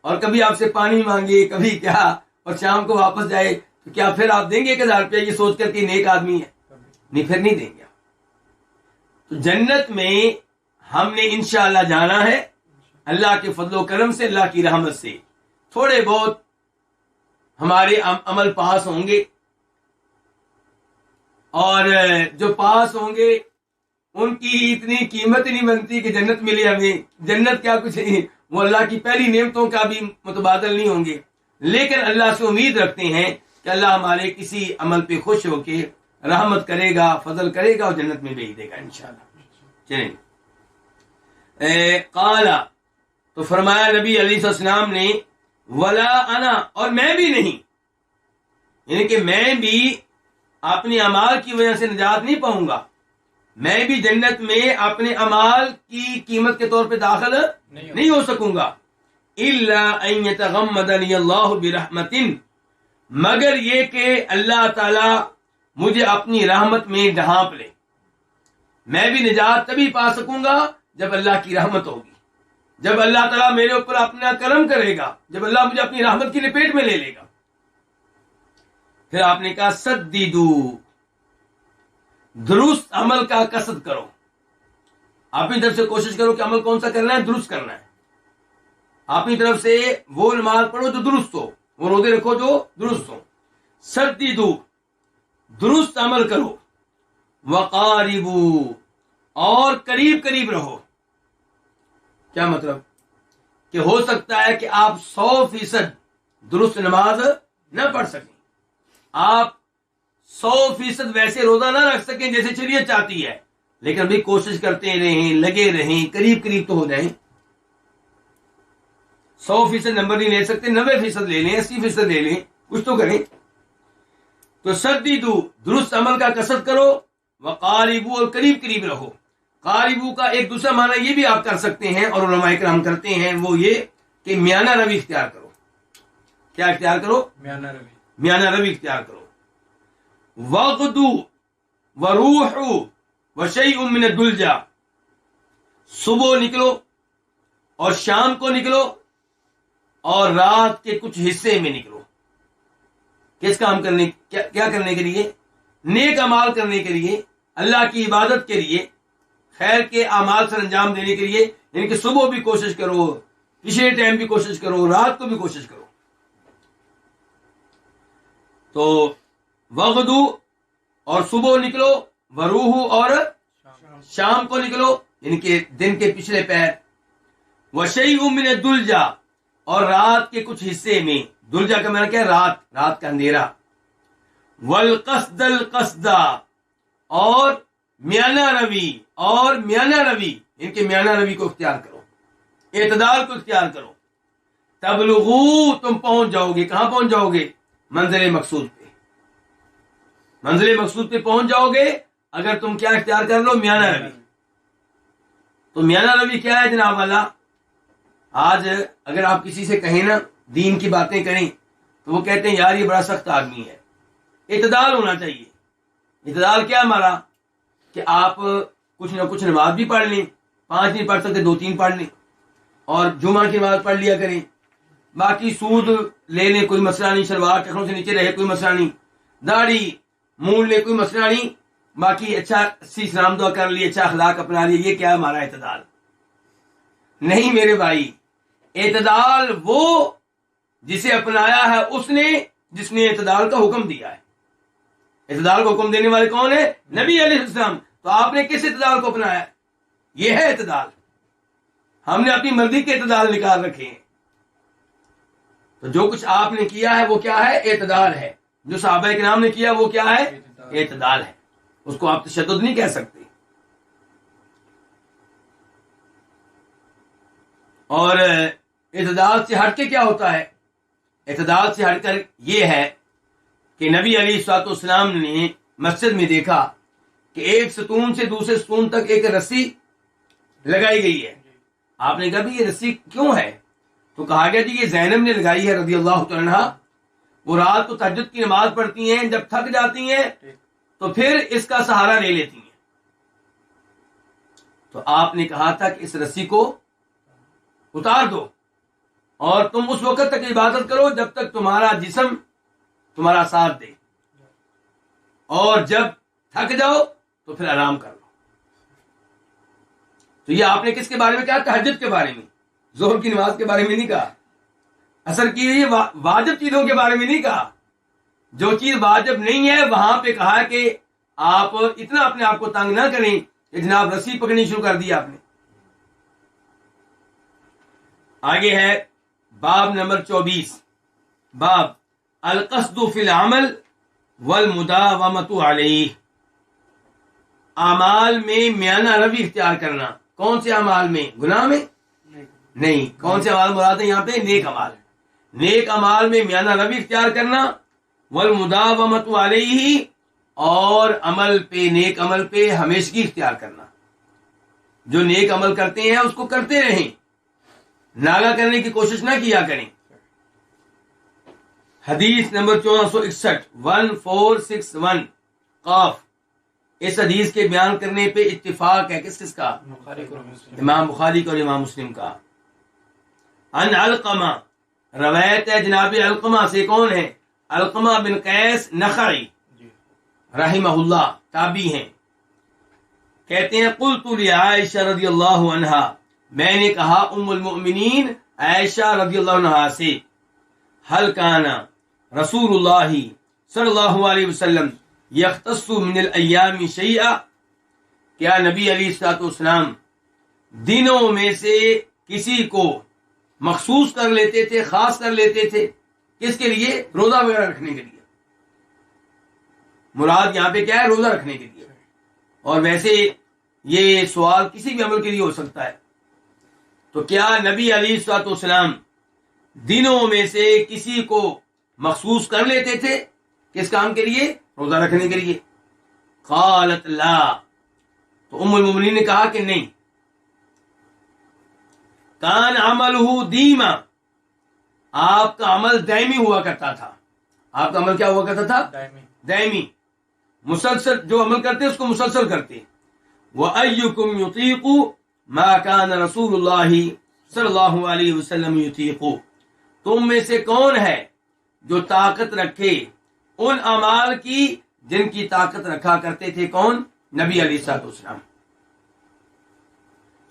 اور کبھی آپ سے پانی مانگے کبھی کیا، اور شام کو واپس جائے، تو کیا پھر آپ دیں گے 1000 روپیہ یہ سوچ کر کہ نیک آدمی ہے؟ نہیں، پھر نہیں دیں گے۔ تو جنت میں ہم نے انشاءاللہ جانا ہے اللہ کے فضل و کرم سے، اللہ کی رحمت سے۔ تھوڑے بہت ہمارے عمل پاس ہوں گے، اور جو پاس ہوں گے ان کی اتنی قیمت نہیں بنتی کہ جنت ملے ہمیں۔ جنت کیا کچھ نہیں، وہ اللہ کی پہلی نعمتوں کا بھی متبادل نہیں ہوں گے، لیکن اللہ سے امید رکھتے ہیں کہ اللہ ہمارے کسی عمل پہ خوش ہو کے رحمت کرے گا، فضل کرے گا اور جنت میں بھیج دے گا انشاءاللہ۔ چلیں، قال، تو فرمایا نبی علیہ السلام نے، ولا انا، اور میں بھی نہیں، یعنی کہ میں بھی اپنے اعمال کی وجہ سے نجات نہیں پاؤں گا، میں بھی جنت میں اپنے اعمال کی قیمت کے طور پہ داخل نہیں ہو سکوں گا، الا ان یتغمدنی اللہ برحمت، مگر یہ کہ اللہ تعالی مجھے اپنی رحمت میں ڈھانپ لے۔ میں بھی نجات تبھی پا سکوں گا جب اللہ کی رحمت ہوگی، جب اللہ تعالیٰ میرے اوپر اپنا کرم کرے گا، جب اللہ مجھے اپنی رحمت کی لپیٹ میں لے لے گا۔ پھر آپ نے کہا سدیدو، درست عمل کا قصد کرو، اپنی طرف سے کوشش کرو کہ عمل کون سا کرنا ہے، درست کرنا ہے۔ اپنی طرف سے وہ نماز پڑھو جو درست ہو، وہ روزے رکھو جو درست ہو۔ سدیدو، درست عمل کرو، وقاربو، اور قریب قریب رہو۔ کیا مطلب؟ کہ ہو سکتا ہے کہ آپ 100% درست نماز نہ پڑھ سکیں، آپ 100% ویسے روزہ نہ رکھ سکیں جیسے شریعت چاہتی ہے، لیکن ابھی کوشش کرتے رہیں، لگے رہیں، قریب قریب تو ہو جائیں۔ 100% نمبر نہیں لے سکتے، 90% لے لیں، 80% لے لیں، کچھ تو کریں۔ تو سدیدو، درست عمل کا قصد کرو، وقاربو، اور قریب قریب رہو۔ قاربو کا ایک دوسرا معنی یہ بھی آپ کر سکتے ہیں، اور علماء کرام کرتے ہیں، وہ یہ کہ میانہ روی اختیار کرو۔ کیا اختیار کرو؟ میانہ روی اختیار کرو۔ وغدو وروح وشیء من الدلجا، صبح نکلو اور شام کو نکلو اور رات کے کچھ حصے میں نکلو۔ کس کام کرنے، کیا کرنے کے لیے؟ نیک اعمال کرنے کے لیے، اللہ کی عبادت کے لیے، خیر کے اعمال سر انجام دینے کے لیے، یعنی کہ صبح بھی کوشش کرو، پچھلے ٹائم بھی کوشش کرو، رات کو بھی کوشش کرو۔ تو وغدو، اور صبح نکلو، وروح، اور شام کو نکلو، یعنی کہ دن کے پچھلے پہر، وشیء من الدلجا، اور رات کے کچھ حصے میں۔ دلجا کا معنی کیا ہے؟ رات کا اندھیرا۔ والقصد القصدا، اور میانہ روی، ان کے میانہ روی کو اختیار کرو، اعتدال کو اختیار کرو۔ تبلغو، تم پہنچ جاؤ گے، کہاں پہنچ جاؤ گے؟ منزل مقصود پہ، منزل مقصود پہ پہنچ جاؤ گے اگر تم کیا اختیار کر لو؟ میانہ روی۔ تو میانہ روی کیا ہے جناب والا؟ آج اگر آپ کسی سے کہیں نا دین کی باتیں کریں تو وہ کہتے ہیں یار یہ بڑا سخت آدمی ہے۔ اعتدال ہونا چاہیے۔ اعتدال کیا ہمارا؟ کہ آپ کچھ نہ کچھ نماز بھی پڑھ لیں، 5 نہیں پڑھ سکتے 2-3 پڑھ لیں، اور جمعہ کی نماز پڑھ لیا کریں، باقی سود لے لیں کوئی مسئلہ نہیں، شلوار ٹخنوں سے نیچے رہے کوئی مسئلہ نہیں، داڑھی مونڈ لے کوئی مسئلہ نہیں، باقی اچھا سلام دعا کر لیے، اچھا اخلاق اپنا لیے۔ یہ کیا ہمارا اعتدال؟ نہیں میرے بھائی، اعتدال وہ جسے اپنایا ہے اس نے جس نے اعتدال کا حکم دیا ہے۔ اعتدال کو حکم دینے والے کون ہے؟ نبی علیہ السلام۔ تو آپ نے کس اعتدال کو اپنایا؟ یہ ہے اعتدال۔ ہم نے اپنی مرضی کے اعتدال نکال رکھے ہیں۔ تو جو کچھ آپ نے کیا ہے وہ کیا ہے؟ اعتدال ہے۔ جو صحابہ کرام نے کیا وہ کیا ہے؟ اعتدال ہے۔ اس کو آپ تشدد نہیں کہہ سکتے۔ اور اعتدال سے ہٹ کے کیا ہوتا ہے؟ اعتدال سے ہٹ کر یہ ہے کہ نبی علیہ الصلوۃ والسلام نے مسجد میں دیکھا کہ ایک ستون سے دوسرے ستون تک ایک رسی لگائی گئی ہے۔ آپ نے کہا بھی یہ رسی کیوں ہے؟ تو کہا گیا جی یہ زینب نے لگائی ہے رضی اللہ تعالی عنہا، وہ رات کو تہجد کی نماز پڑھتی ہیں، جب تھک جاتی ہیں تو پھر اس کا سہارا لے لیتی ہیں۔ تو آپ نے کہا تھا کہ اس رسی کو اتار دو اور تم اس وقت تک عبادت کرو جب تک تمہارا جسم تمہارا ساتھ دے، اور جب تھک جاؤ تو پھر آرام کر لو۔ تو یہ آپ نے کس کے بارے میں کہا؟ تہجد کے بارے میں، ظہر کی نماز کے بارے میں نہیں کہا، عصر کی واجب چیزوں کے بارے میں نہیں کہا۔ جو چیز واجب نہیں ہے وہاں پہ کہا کہ آپ اتنا اپنے آپ کو تنگ نہ کریں کہ جناب رسی پکڑنی شروع کر دی آپ نے۔ آگے ہے باب نمبر 24، باب القصد فی العمل والمداومۃ علیہ، اعمال میں میانہ روی اختیار کرنا۔ کون سے اعمال میں؟ گناہ میں نہیں۔ کون سے اعمال مراد ہیں یہاں پہ؟ نیک اعمال۔ نیک اعمال میں میانہ روی اختیار کرنا، والمداومۃ علیہ، اور عمل پہ، نیک عمل پہ ہمیشگی اختیار کرنا۔ جو نیک عمل کرتے ہیں اس کو کرتے رہیں، ناغا کرنے کی کوشش نہ کیا کریں۔ حدیث نمبر 1461 1461 قاف، اس حدیث کے بیان کرنے پہ اتفاق ہے کس کا؟ امام بخاری کا اور امام مسلم کا۔ ان علقمہ، روایت ہے جناب علقمہ سے، کون ہے؟ علقمہ بن قیس نخعی رحمہ اللہ، تابعی ہیں۔ کہتے ہیں قلت لعائشہ رضی اللہ عنہا، میں نے کہا ام المؤمنین عائشہ رضی اللہ عنہا سے، هل کان رسول اللہ صلی اللہ علیہ وسلم یختص من الایام شیئا، کیا نبی علیہ الصلوۃ والسلام دنوں میں سے کسی کو مخصوص کر لیتے تھے، خاص کر لیتے تھے؟ کس کے لیے؟ روزہ وغیرہ رکھنے کے لیے۔ مراد یہاں پہ کیا ہے؟ روزہ رکھنے کے لیے۔ اور ویسے یہ سوال کسی بھی عمل کے لیے ہو سکتا ہے۔ تو کیا نبی علیہ الصلوۃ والسلام دنوں میں سے کسی کو مخصوص کر لیتے تھے کس کام کے لیے؟ روزہ رکھنے کے لیے۔ قالت لا، تو ام المؤمنین نے کہا کہ نہیں۔ کان عملہ دیما، آپ کا عمل دائمی ہوا کرتا تھا۔ آپ کا عمل کیا ہوا کرتا تھا؟ دائمی، مسلسل، جو عمل کرتے اس کو مسلسل کرتے۔ وَأَيُّكُمْ يُطِيقُ مَا كَانَ رسول اللہ صلی اللہ علیہ وسلم یطیق، تم میں سے کون ہے جو طاقت رکھے ان اعمال کی جن کی طاقت رکھا کرتے تھے کون؟ نبی علیہ الصلوۃ والسلام۔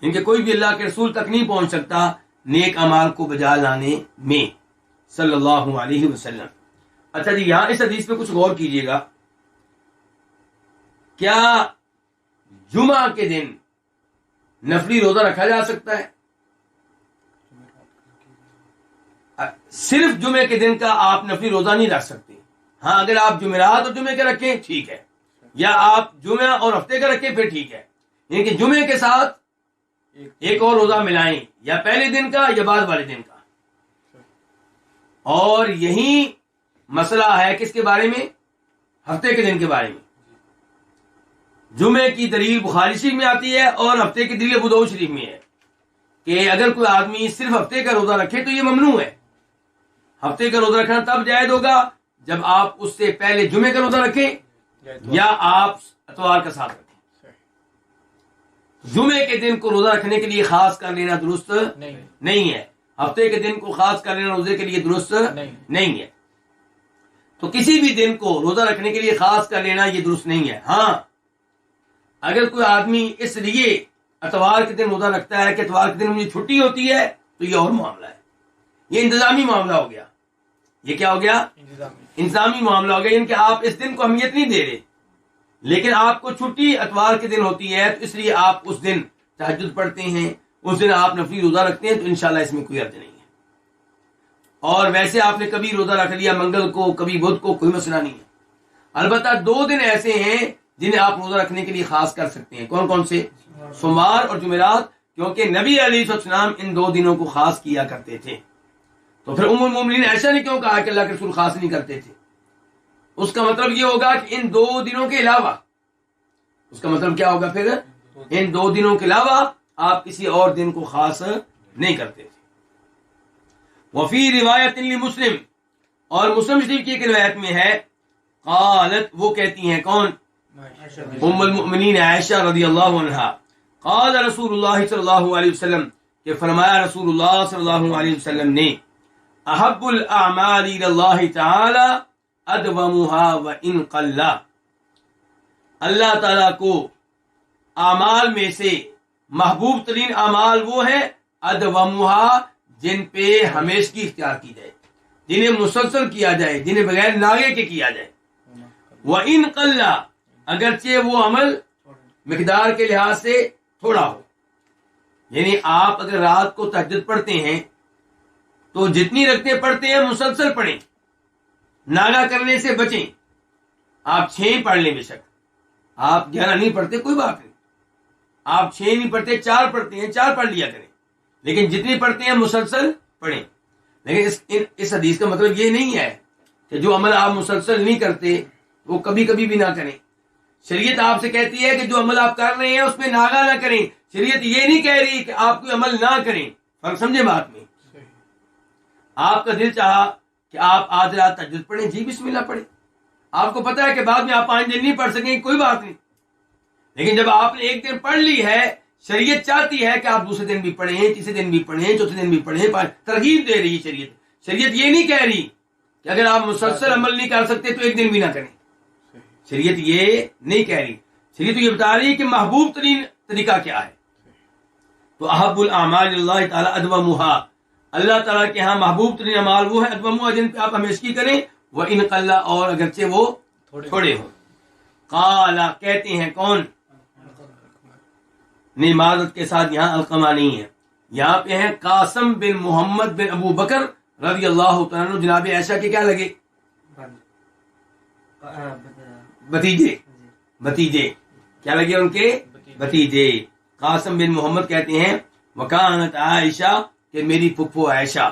ان کے کوئی بھی اللہ کے رسول تک نہیں پہنچ سکتا نیک اعمال کو بجا لانے میں، صلی اللہ علیہ وسلم۔ اچھا جی، یہاں اس حدیث پہ کچھ غور کیجئے گا۔ کیا جمعہ کے دن نفلی روزہ رکھا جا سکتا ہے؟ صرف جمعے کے دن کا آپ نفلی روزہ نہیں رکھ سکتے۔ ہاں، اگر آپ جمعرات اور جمعے کے رکھیں ٹھیک ہے، یا آپ جمعہ اور ہفتے کا رکھیں پھر ٹھیک ہے، یعنی کہ جمعے کے ساتھ ایک اور روزہ ملائیں، یا پہلے دن کا یا بعد والے دن کا۔ اور یہی مسئلہ ہے کس کے بارے میں؟ ہفتے کے دن کے بارے میں۔ جمعے کی دلیل بخاری شریف میں آتی ہے اور ہفتے کی دلیل ابو داؤد شریف میں ہے کہ اگر کوئی آدمی صرف ہفتے کا روزہ رکھے تو یہ ممنوع ہے۔ ہفتے کا روزہ رکھنا تب جائز ہوگا جب آپ اس سے پہلے جمعے کا روزہ رکھیں یا آپ اتوار کا ساتھ رکھیں۔ جمعے کے دن کو روزہ رکھنے کے لیے خاص کر لینا درست نہیں ہے، ہفتے کے دن کو خاص کر لینا روزے کے لیے درست نہیں ہے۔ تو کسی بھی دن کو روزہ رکھنے کے لیے خاص کر لینا یہ درست نہیں ہے۔ ہاں، اگر کوئی آدمی اس لیے اتوار کے دن روزہ رکھتا ہے کہ اتوار کے دن مجھے چھٹی ہوتی ہے تو یہ اور معاملہ ہے، یہ انتظامی معاملہ ہو گیا۔ یہ کیا ہو گیا؟ انتظامی معاملہ ہو گیا، یعنی کہ آپ اس دن کو اہمیت نہیں دے رہے، لیکن آپ کو چھٹی اتوار کے دن ہوتی ہے تو اس لیے آپ اس دن تہجد پڑھتے ہیں، اس دن آپ نفلی روزہ رکھتے ہیں، تو انشاءاللہ اس میں کوئی حرج نہیں ہے۔ اور ویسے آپ نے کبھی روزہ رکھ لیا منگل کو، کبھی بدھ کو، کوئی مسئلہ نہیں ہے۔ البتہ 2 دن ایسے ہیں جنہیں آپ روزہ رکھنے کے لیے خاص کر سکتے ہیں۔ کون کون سے؟ سوموار اور جمعرات، کیونکہ نبی علیہ السلام ان 2 دنوں کو خاص کیا کرتے تھے۔ تو پھر ام المومنین عائشہ نے کیوں کہا کہ اللہ کے رسول خاص نہیں کرتے تھے؟ اس کا مطلب یہ ہوگا کہ ان 2 دنوں کے علاوہ، اس کا مطلب کیا ہوگا پھر؟ ان 2 دنوں کے علاوہ آپ کسی اور دن کو خاص نہیں کرتے تھے۔ وفی روایت لمسلم، اور مسلم شریف کی ایک روایت میں ہے، قالت، وہ کہتی ہیں کون؟ ام المؤمنین عائشہ رضی اللہ عنہا، قال رسول اللہ صلی اللہ علیہ وسلم کہ فرمایا رسول اللہ صلی اللہ علیہ وسلم نے احب الاعمال الی اللہ تعالی ادومها وان قل، اللہ تعالیٰ کو اعمال میں سے محبوب ترین اعمال وہ ہے ادومها جن پہ ہمیشگی اختیار کی جائے، جنہیں مسلسل کیا جائے، جنہیں بغیر ناغے کے کیا جائے، وان قل اگرچہ وہ عمل مقدار کے لحاظ سے تھوڑا ہو۔ یعنی آپ اگر رات کو تہجد پڑھتے ہیں تو جتنی رکعتیں پڑھتے ہیں مسلسل پڑھیں، ناغا کرنے سے بچیں۔ آپ 6 پڑھ لیں، بے شک آپ 11 نہیں پڑھتے کوئی بات نہیں، آپ 6 نہیں پڑھتے 4 پڑھتے ہیں 4 پڑھ لیا کریں، لیکن جتنی پڑھتے ہیں مسلسل پڑھیں۔ لیکن اس حدیث کا مطلب یہ نہیں ہے کہ جو عمل آپ مسلسل نہیں کرتے وہ کبھی کبھی بھی نہ کریں۔ شریعت آپ سے کہتی ہے کہ جو عمل آپ کر رہے ہیں اس میں ناغا نہ کریں، شریعت یہ نہیں کہہ رہی کہ آپ کوئی عمل نہ کریں۔ فرق سمجھے بات میں؟ آپ کا دل چاہا کہ آپ آج رات تہجد پڑھیں، جی بسم اللہ پڑھیں، آپ کو پتا ہے کہ بعد میں آپ 5 دن نہیں پڑھ سکیں، کوئی بات نہیں، لیکن جب آپ نے ایک دن پڑھ لی ہے، شریعت چاہتی ہے کہ آپ دوسرے دن بھی پڑھیں، تیسرے دن بھی پڑھیں، چوتھے دن بھی پڑھیں، ترغیب دے رہی ہے شریعت۔ شریعت یہ نہیں کہہ رہی کہ اگر آپ مسلسل عمل نہیں کر سکتے تو ایک دن بھی نہ کریں، شریعت یہ نہیں کہہ رہی، شریعت یہ بتا رہی ہے کہ محبوب ترین طریقہ کیا ہے۔ تو احب الاعمال اللہ تعالی ادومها، اللہ تعالیٰ کے ہاں محبوب ترین اعمال وہ ہے ادومها جن پہ آپ ہمیشگی کریں، وان قل اور اگرچہ وہ تھوڑے ہوں۔ قال کہتے ہیں کون؟ نہیں، معذرت کے ساتھ یہاں القمہ نہیں ہے، یہاں پہ ہیں قاسم بن محمد بن ابو بکر رضی اللہ تعالیٰ عنہ، جناب عائشہ کے کیا لگے؟ بھتیجے کیا لگے ان کے؟ بھتیجے۔ قاسم بن محمد کہتے ہیں وکانت عائشہ کہ میری پھپھو عائشہ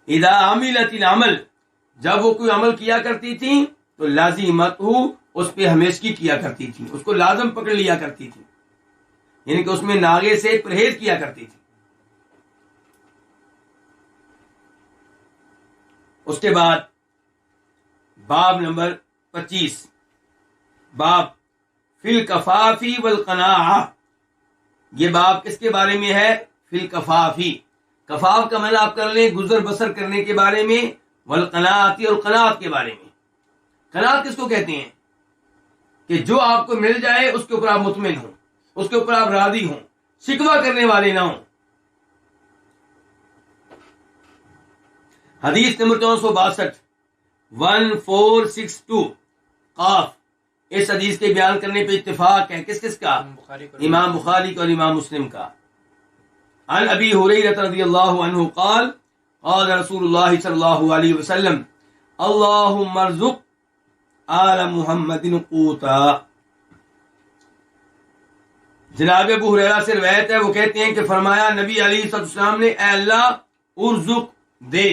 اذا عملت العمل جب وہ کوئی عمل کیا کرتی تھی تو لازمتہ اس پہ ہمیشگی کیا کرتی تھی، اس کو لازم پکڑ لیا کرتی تھی، یعنی کہ اس میں ناغے سے پرہیز کیا کرتی تھی۔ اس کے بعد باب نمبر 25، باب فی الکفافی والقناعہ، یہ باب کس کے بارے میں ہے؟ فی الکفافی، کفاف کا معنی آپ کر لیں گزر بسر کرنے کے بارے میں، والقناعتی اور قناعت کے بارے میں۔ قناعت کس کو کہتے ہیں؟ کہ جو آپ کو مل جائے اس کے اوپر آپ مطمئن ہوں، اس کے اوپر آپ راضی ہوں، شکوہ کرنے والے نہ ہوں۔ حدیث نمبر 462 1462 قاف، اس حدیث کے بیان کرنے پہ اتفاق ہے کس کس کا؟ امام بخاری کا اور امام مسلم کا۔ عن ابی ہریرہ رضی اللہ عنہ قال قال رسول اللہ صلی اللہ علیہ وسلم اللہم ارزق آل محمد قوتا۔ جناب ابو ہریرہ سے روایت ہے، وہ کہتے ہیں کہ فرمایا نبی علیہ الصلوۃ والسلام نے اے اللہ ارزق دے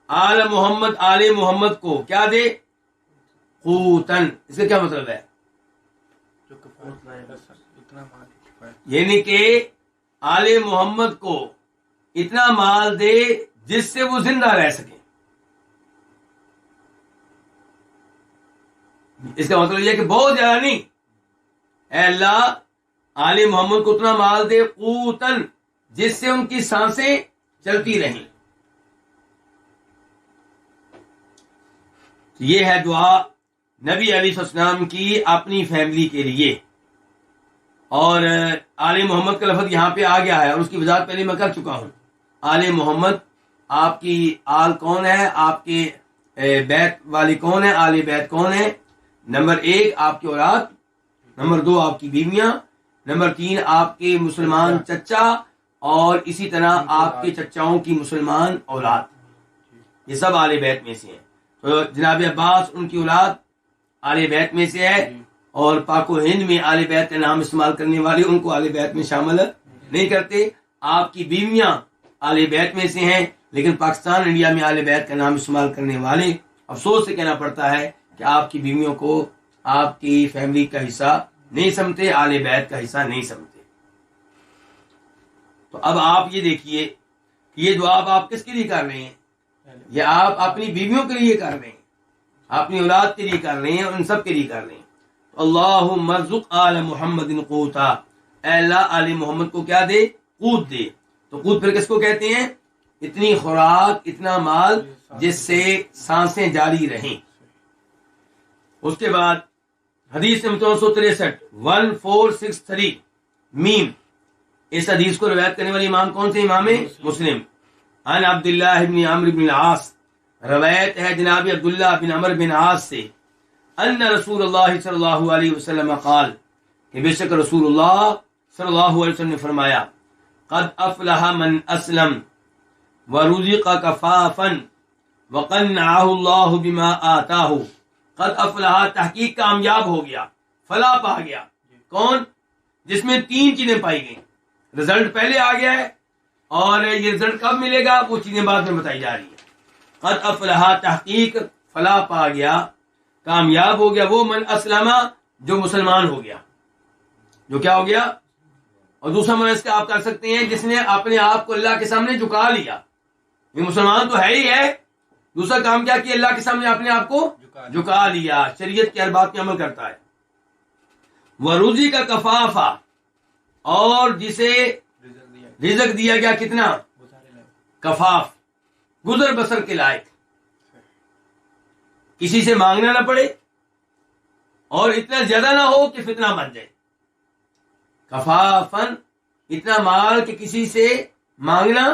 آل محمد، آل محمد کو کیا دے؟ قوتن، اس کا کیا مطلب ہے؟ یعنی کہ آل محمد کو اتنا مال دے جس سے وہ زندہ رہ سکے۔ اس کا مطلب یہ کہ بہت زیادہ نہیں، اے اللہ آل محمد کو اتنا مال دے قوتن جس سے ان کی سانسیں چلتی رہیں۔ یہ ہے دعا نبی علیہ السلام کی اپنی فیملی کے لیے، اور آل محمد کا لفظ یہاں پہ آ گیا ہے اور اس کی وضاحت پہلے میں کر چکا ہوں۔ آل محمد آپ کی آل کون ہے؟ آپ کے بیت والی کون ہے؟ آل بیت کون ہے؟ نمبر 1 آپ کی اولاد، نمبر 2 آپ کی بیویاں، نمبر 3 آپ کے مسلمان چچا، اور اسی طرح آپ کے چچاؤں کی مسلمان اولاد، یہ سب آل بیت میں سے ہیں۔ تو جناب عباس ان کی اولاد آل بیت میں سے ہے، اور پاک و ہند میں آل بیت کا نام استعمال کرنے والے ان کو آل بیت میں شامل نہیں کرتے۔ آپ کی بیویاں آل بیت میں سے ہیں، لیکن پاکستان انڈیا میں آل بیت کا نام استعمال کرنے والے افسوس سے کہنا پڑتا ہے کہ آپ کی بیویوں کو آپ کی فیملی کا حصہ نہیں سمجھتے، آل بیت کا حصہ نہیں سمجھتے۔ تو اب آپ یہ دیکھیے کہ یہ دعا آپ کس کے لیے کر رہے ہیں؟ یہ آپ اپنی بیویوں کے لیے کر رہے ہیں، اپنی اولاد کے لیے کر رہے ہیں، ان سب کے لیے کر رہے ہیں۔ اللہم ارزق آل محمد قوتا، اے اللہ آل محمد کو کیا دے؟ قوت دے. تو قوت پھر کس کو کہتے ہیں؟ اتنی خوراک، اتنا مال جس سے سانسیں جاری رہیں. اس کے بعد حدیث نمبر 1463 میم. اس حدیث کو روایت کرنے والے امام کون سے؟ امام مسلم. عن عبداللہ بن عمرو بن العاص، روایت ہے جناب عبداللہ بن عمرو بن عاص سے، ان رسول اللہ صلی اللہ علیہ وسلم قال، کہ بے شک رسول اللہ صلی اللہ علیہ وسلم نے فرمایا، قد افلح من اسلم ورزق کفافا وقنعہ اللہ بما آتاہ. قد افلح تحقیق کامیاب ہو گیا، فلاح پا گیا. کون؟ جس میں 3 چیزیں پائی گئیں. رزلٹ پہلے آ گیا ہے اور یہ رزلٹ کب ملے گا وہ چیزیں بعد میں بتائی جا رہی ہیں. قد افلح تحقیق فلاح پا گیا، کامیاب ہو گیا، وہ من اسلم جو مسلمان ہو گیا. جو کیا ہو گیا؟ اور دوسرا من اس کا آپ کر سکتے ہیں جس نے اپنے آپ کو اللہ کے سامنے جھکا لیا. یہ مسلمان تو ہے ہی ہے، دوسرا کام کیا کہ اللہ کے سامنے اپنے آپ کو جھکا لیا، شریعت کی ہر بات میں عمل کرتا ہے. وروزی کا کفافہ، اور جسے رزق دیا گیا کتنا؟ کفاف، گزر بسر کے لائق، کسی سے مانگنا نہ پڑے اور اتنا زیادہ نہ ہو کہ فتنہ بن جائے. کفافن، اتنا مال کہ کسی سے مانگنا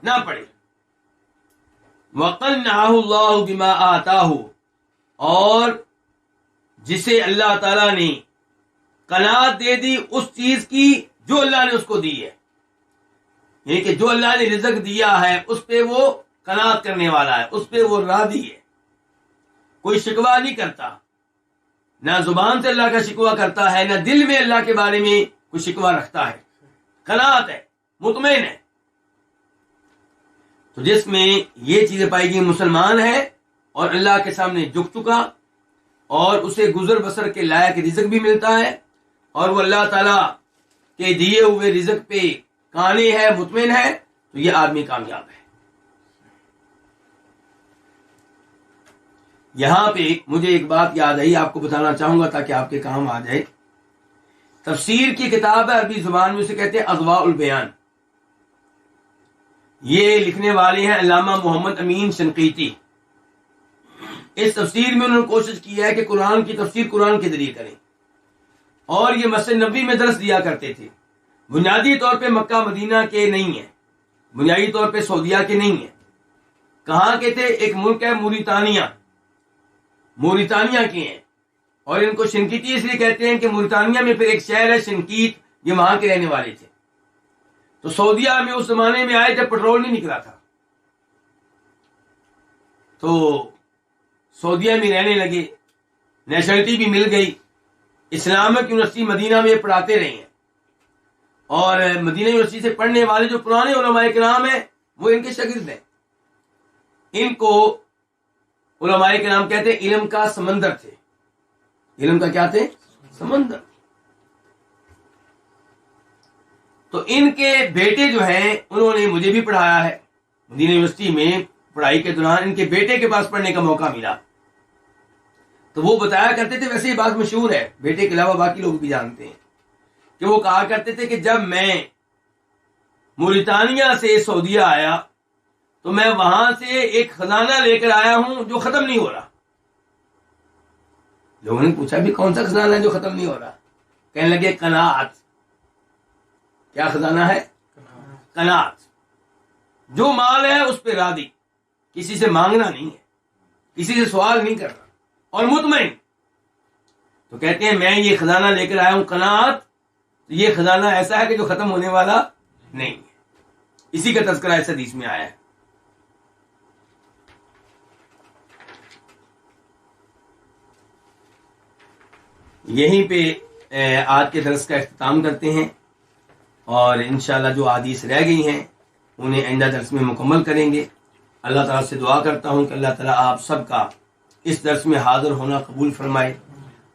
نہ پڑے. وقنعہ اللہ بما آتاہ، اور جسے اللہ تعالی نے قناعت دے دی اس چیز کی جو اللہ نے اس کو دی ہے. یہ کہ جو اللہ نے رزق دیا ہے اس پہ وہ قناعت کرنے والا ہے، اس پہ وہ راضی ہے، کوئی شکوہ نہیں کرتا. نہ زبان سے اللہ کا شکوہ کرتا ہے، نہ دل میں اللہ کے بارے میں کوئی شکوہ رکھتا ہے. قناعت ہے، مطمئن ہے. تو جس میں یہ چیزیں پائی گئی، مسلمان ہے اور اللہ کے سامنے جھک چکا اور اسے گزر بسر کے لائق رزق بھی ملتا ہے اور وہ اللہ تعالی کے دیے ہوئے رزق پہ قانع ہے، مطمئن ہے، تو یہ آدمی کامیاب ہے. یہاں پہ مجھے ایک بات یاد آئی، آپ کو بتانا چاہوں گا تاکہ آپ کے کام آ جائے. تفسیر کی کتاب ہے، عربی زبان میں اسے کہتے ہیں اضواء البیان. یہ لکھنے والے ہیں علامہ محمد امین شنقیطی. اس تفسیر میں انہوں نے کوشش کی ہے کہ قرآن کی تفسیر قرآن کے ذریعے کریں، اور یہ مسجد نبوی میں درس دیا کرتے تھے. بنیادی طور پہ مکہ مدینہ کے نہیں ہیں، بنیادی طور پہ سعودیہ کے نہیں ہیں. کہاں کے تھے؟ ایک ملک ہے موریتانیہ، موریتانیہ کے ہیں. اور ان کو شنقیطی اس لیے کہتے ہیں کہ موریتانیہ میں پھر ایک شہر ہے شنقیط، یہ وہاں کے رہنے والے تھے. تو سعودیہ میں اس زمانے میں آئے جب پٹرول نہیں نکلا تھا، تو سعودیہ میں رہنے لگے، نیشنلٹی بھی مل گئی. اسلامک یونیورسٹی مدینہ میں پڑھاتے رہے ہیں، اور مدینہ یونیورسٹی سے پڑھنے والے جو پرانے علماء کرام ہیں وہ ان کے شاگرد ہیں. ان کو علماء کرام کہتے ہیں علم کا سمندر تھے. علم کا کیا تھے؟ سمندر. تو ان کے بیٹے جو ہیں انہوں نے مجھے بھی پڑھایا ہے مدینہ یونیورسٹی میں. پڑھائی کے دوران ان کے بیٹے کے پاس پڑھنے کا موقع ملا، تو وہ بتایا کرتے تھے، ویسے یہ بات مشہور ہے، بیٹے کے علاوہ باقی لوگ بھی جانتے ہیں، کہ وہ کہا کرتے تھے کہ جب میں موریتانیہ سے سعودیہ آیا تو میں وہاں سے ایک خزانہ لے کر آیا ہوں جو ختم نہیں ہو رہا. لوگوں نے پوچھا بھی کون سا خزانہ ہے جو ختم نہیں ہو رہا؟ کہنے لگے قناعت. کیا خزانہ ہے؟ قناعت. جو مال ہے اس پہ راضی، کسی سے مانگنا نہیں ہے، کسی سے سوال نہیں کرنا، اور مطمئن. تو کہتے ہیں میں یہ خزانہ لے کر آیا ہوں قناعت. یہ خزانہ ایسا ہے کہ جو ختم ہونے والا نہیں ہے. اسی کا تذکرہ اس حدیث میں آیا ہے. یہیں پہ آج کے درس کا اختتام کرتے ہیں، اور انشاءاللہ جو احادیث رہ گئی ہیں انہیں آئندہ درس میں مکمل کریں گے. اللہ تعالیٰ سے دعا کرتا ہوں کہ اللہ تعالیٰ آپ سب کا اس درس میں حاضر ہونا قبول فرمائے.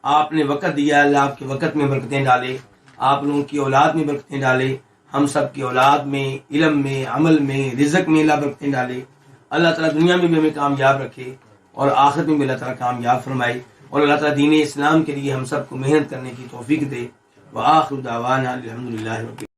آپ نے وقت دیا، اللہ آپ کے وقت میں برکتیں ڈالے، آپ لوگوں کی اولاد میں برکتیں ڈالے، ہم سب کی اولاد میں، علم میں، عمل میں، رزق میں اللہ برکتیں ڈالے. اللہ تعالیٰ دنیا میں بھی ہمیں کامیاب رکھے اور آخرت میں بھی اللہ تعالیٰ کامیاب فرمائے، اور اللہ تعالیٰ دین اسلام کے لیے ہم سب کو محنت کرنے کی توفیق دے. وآخر دعوانا الحمدللہ رب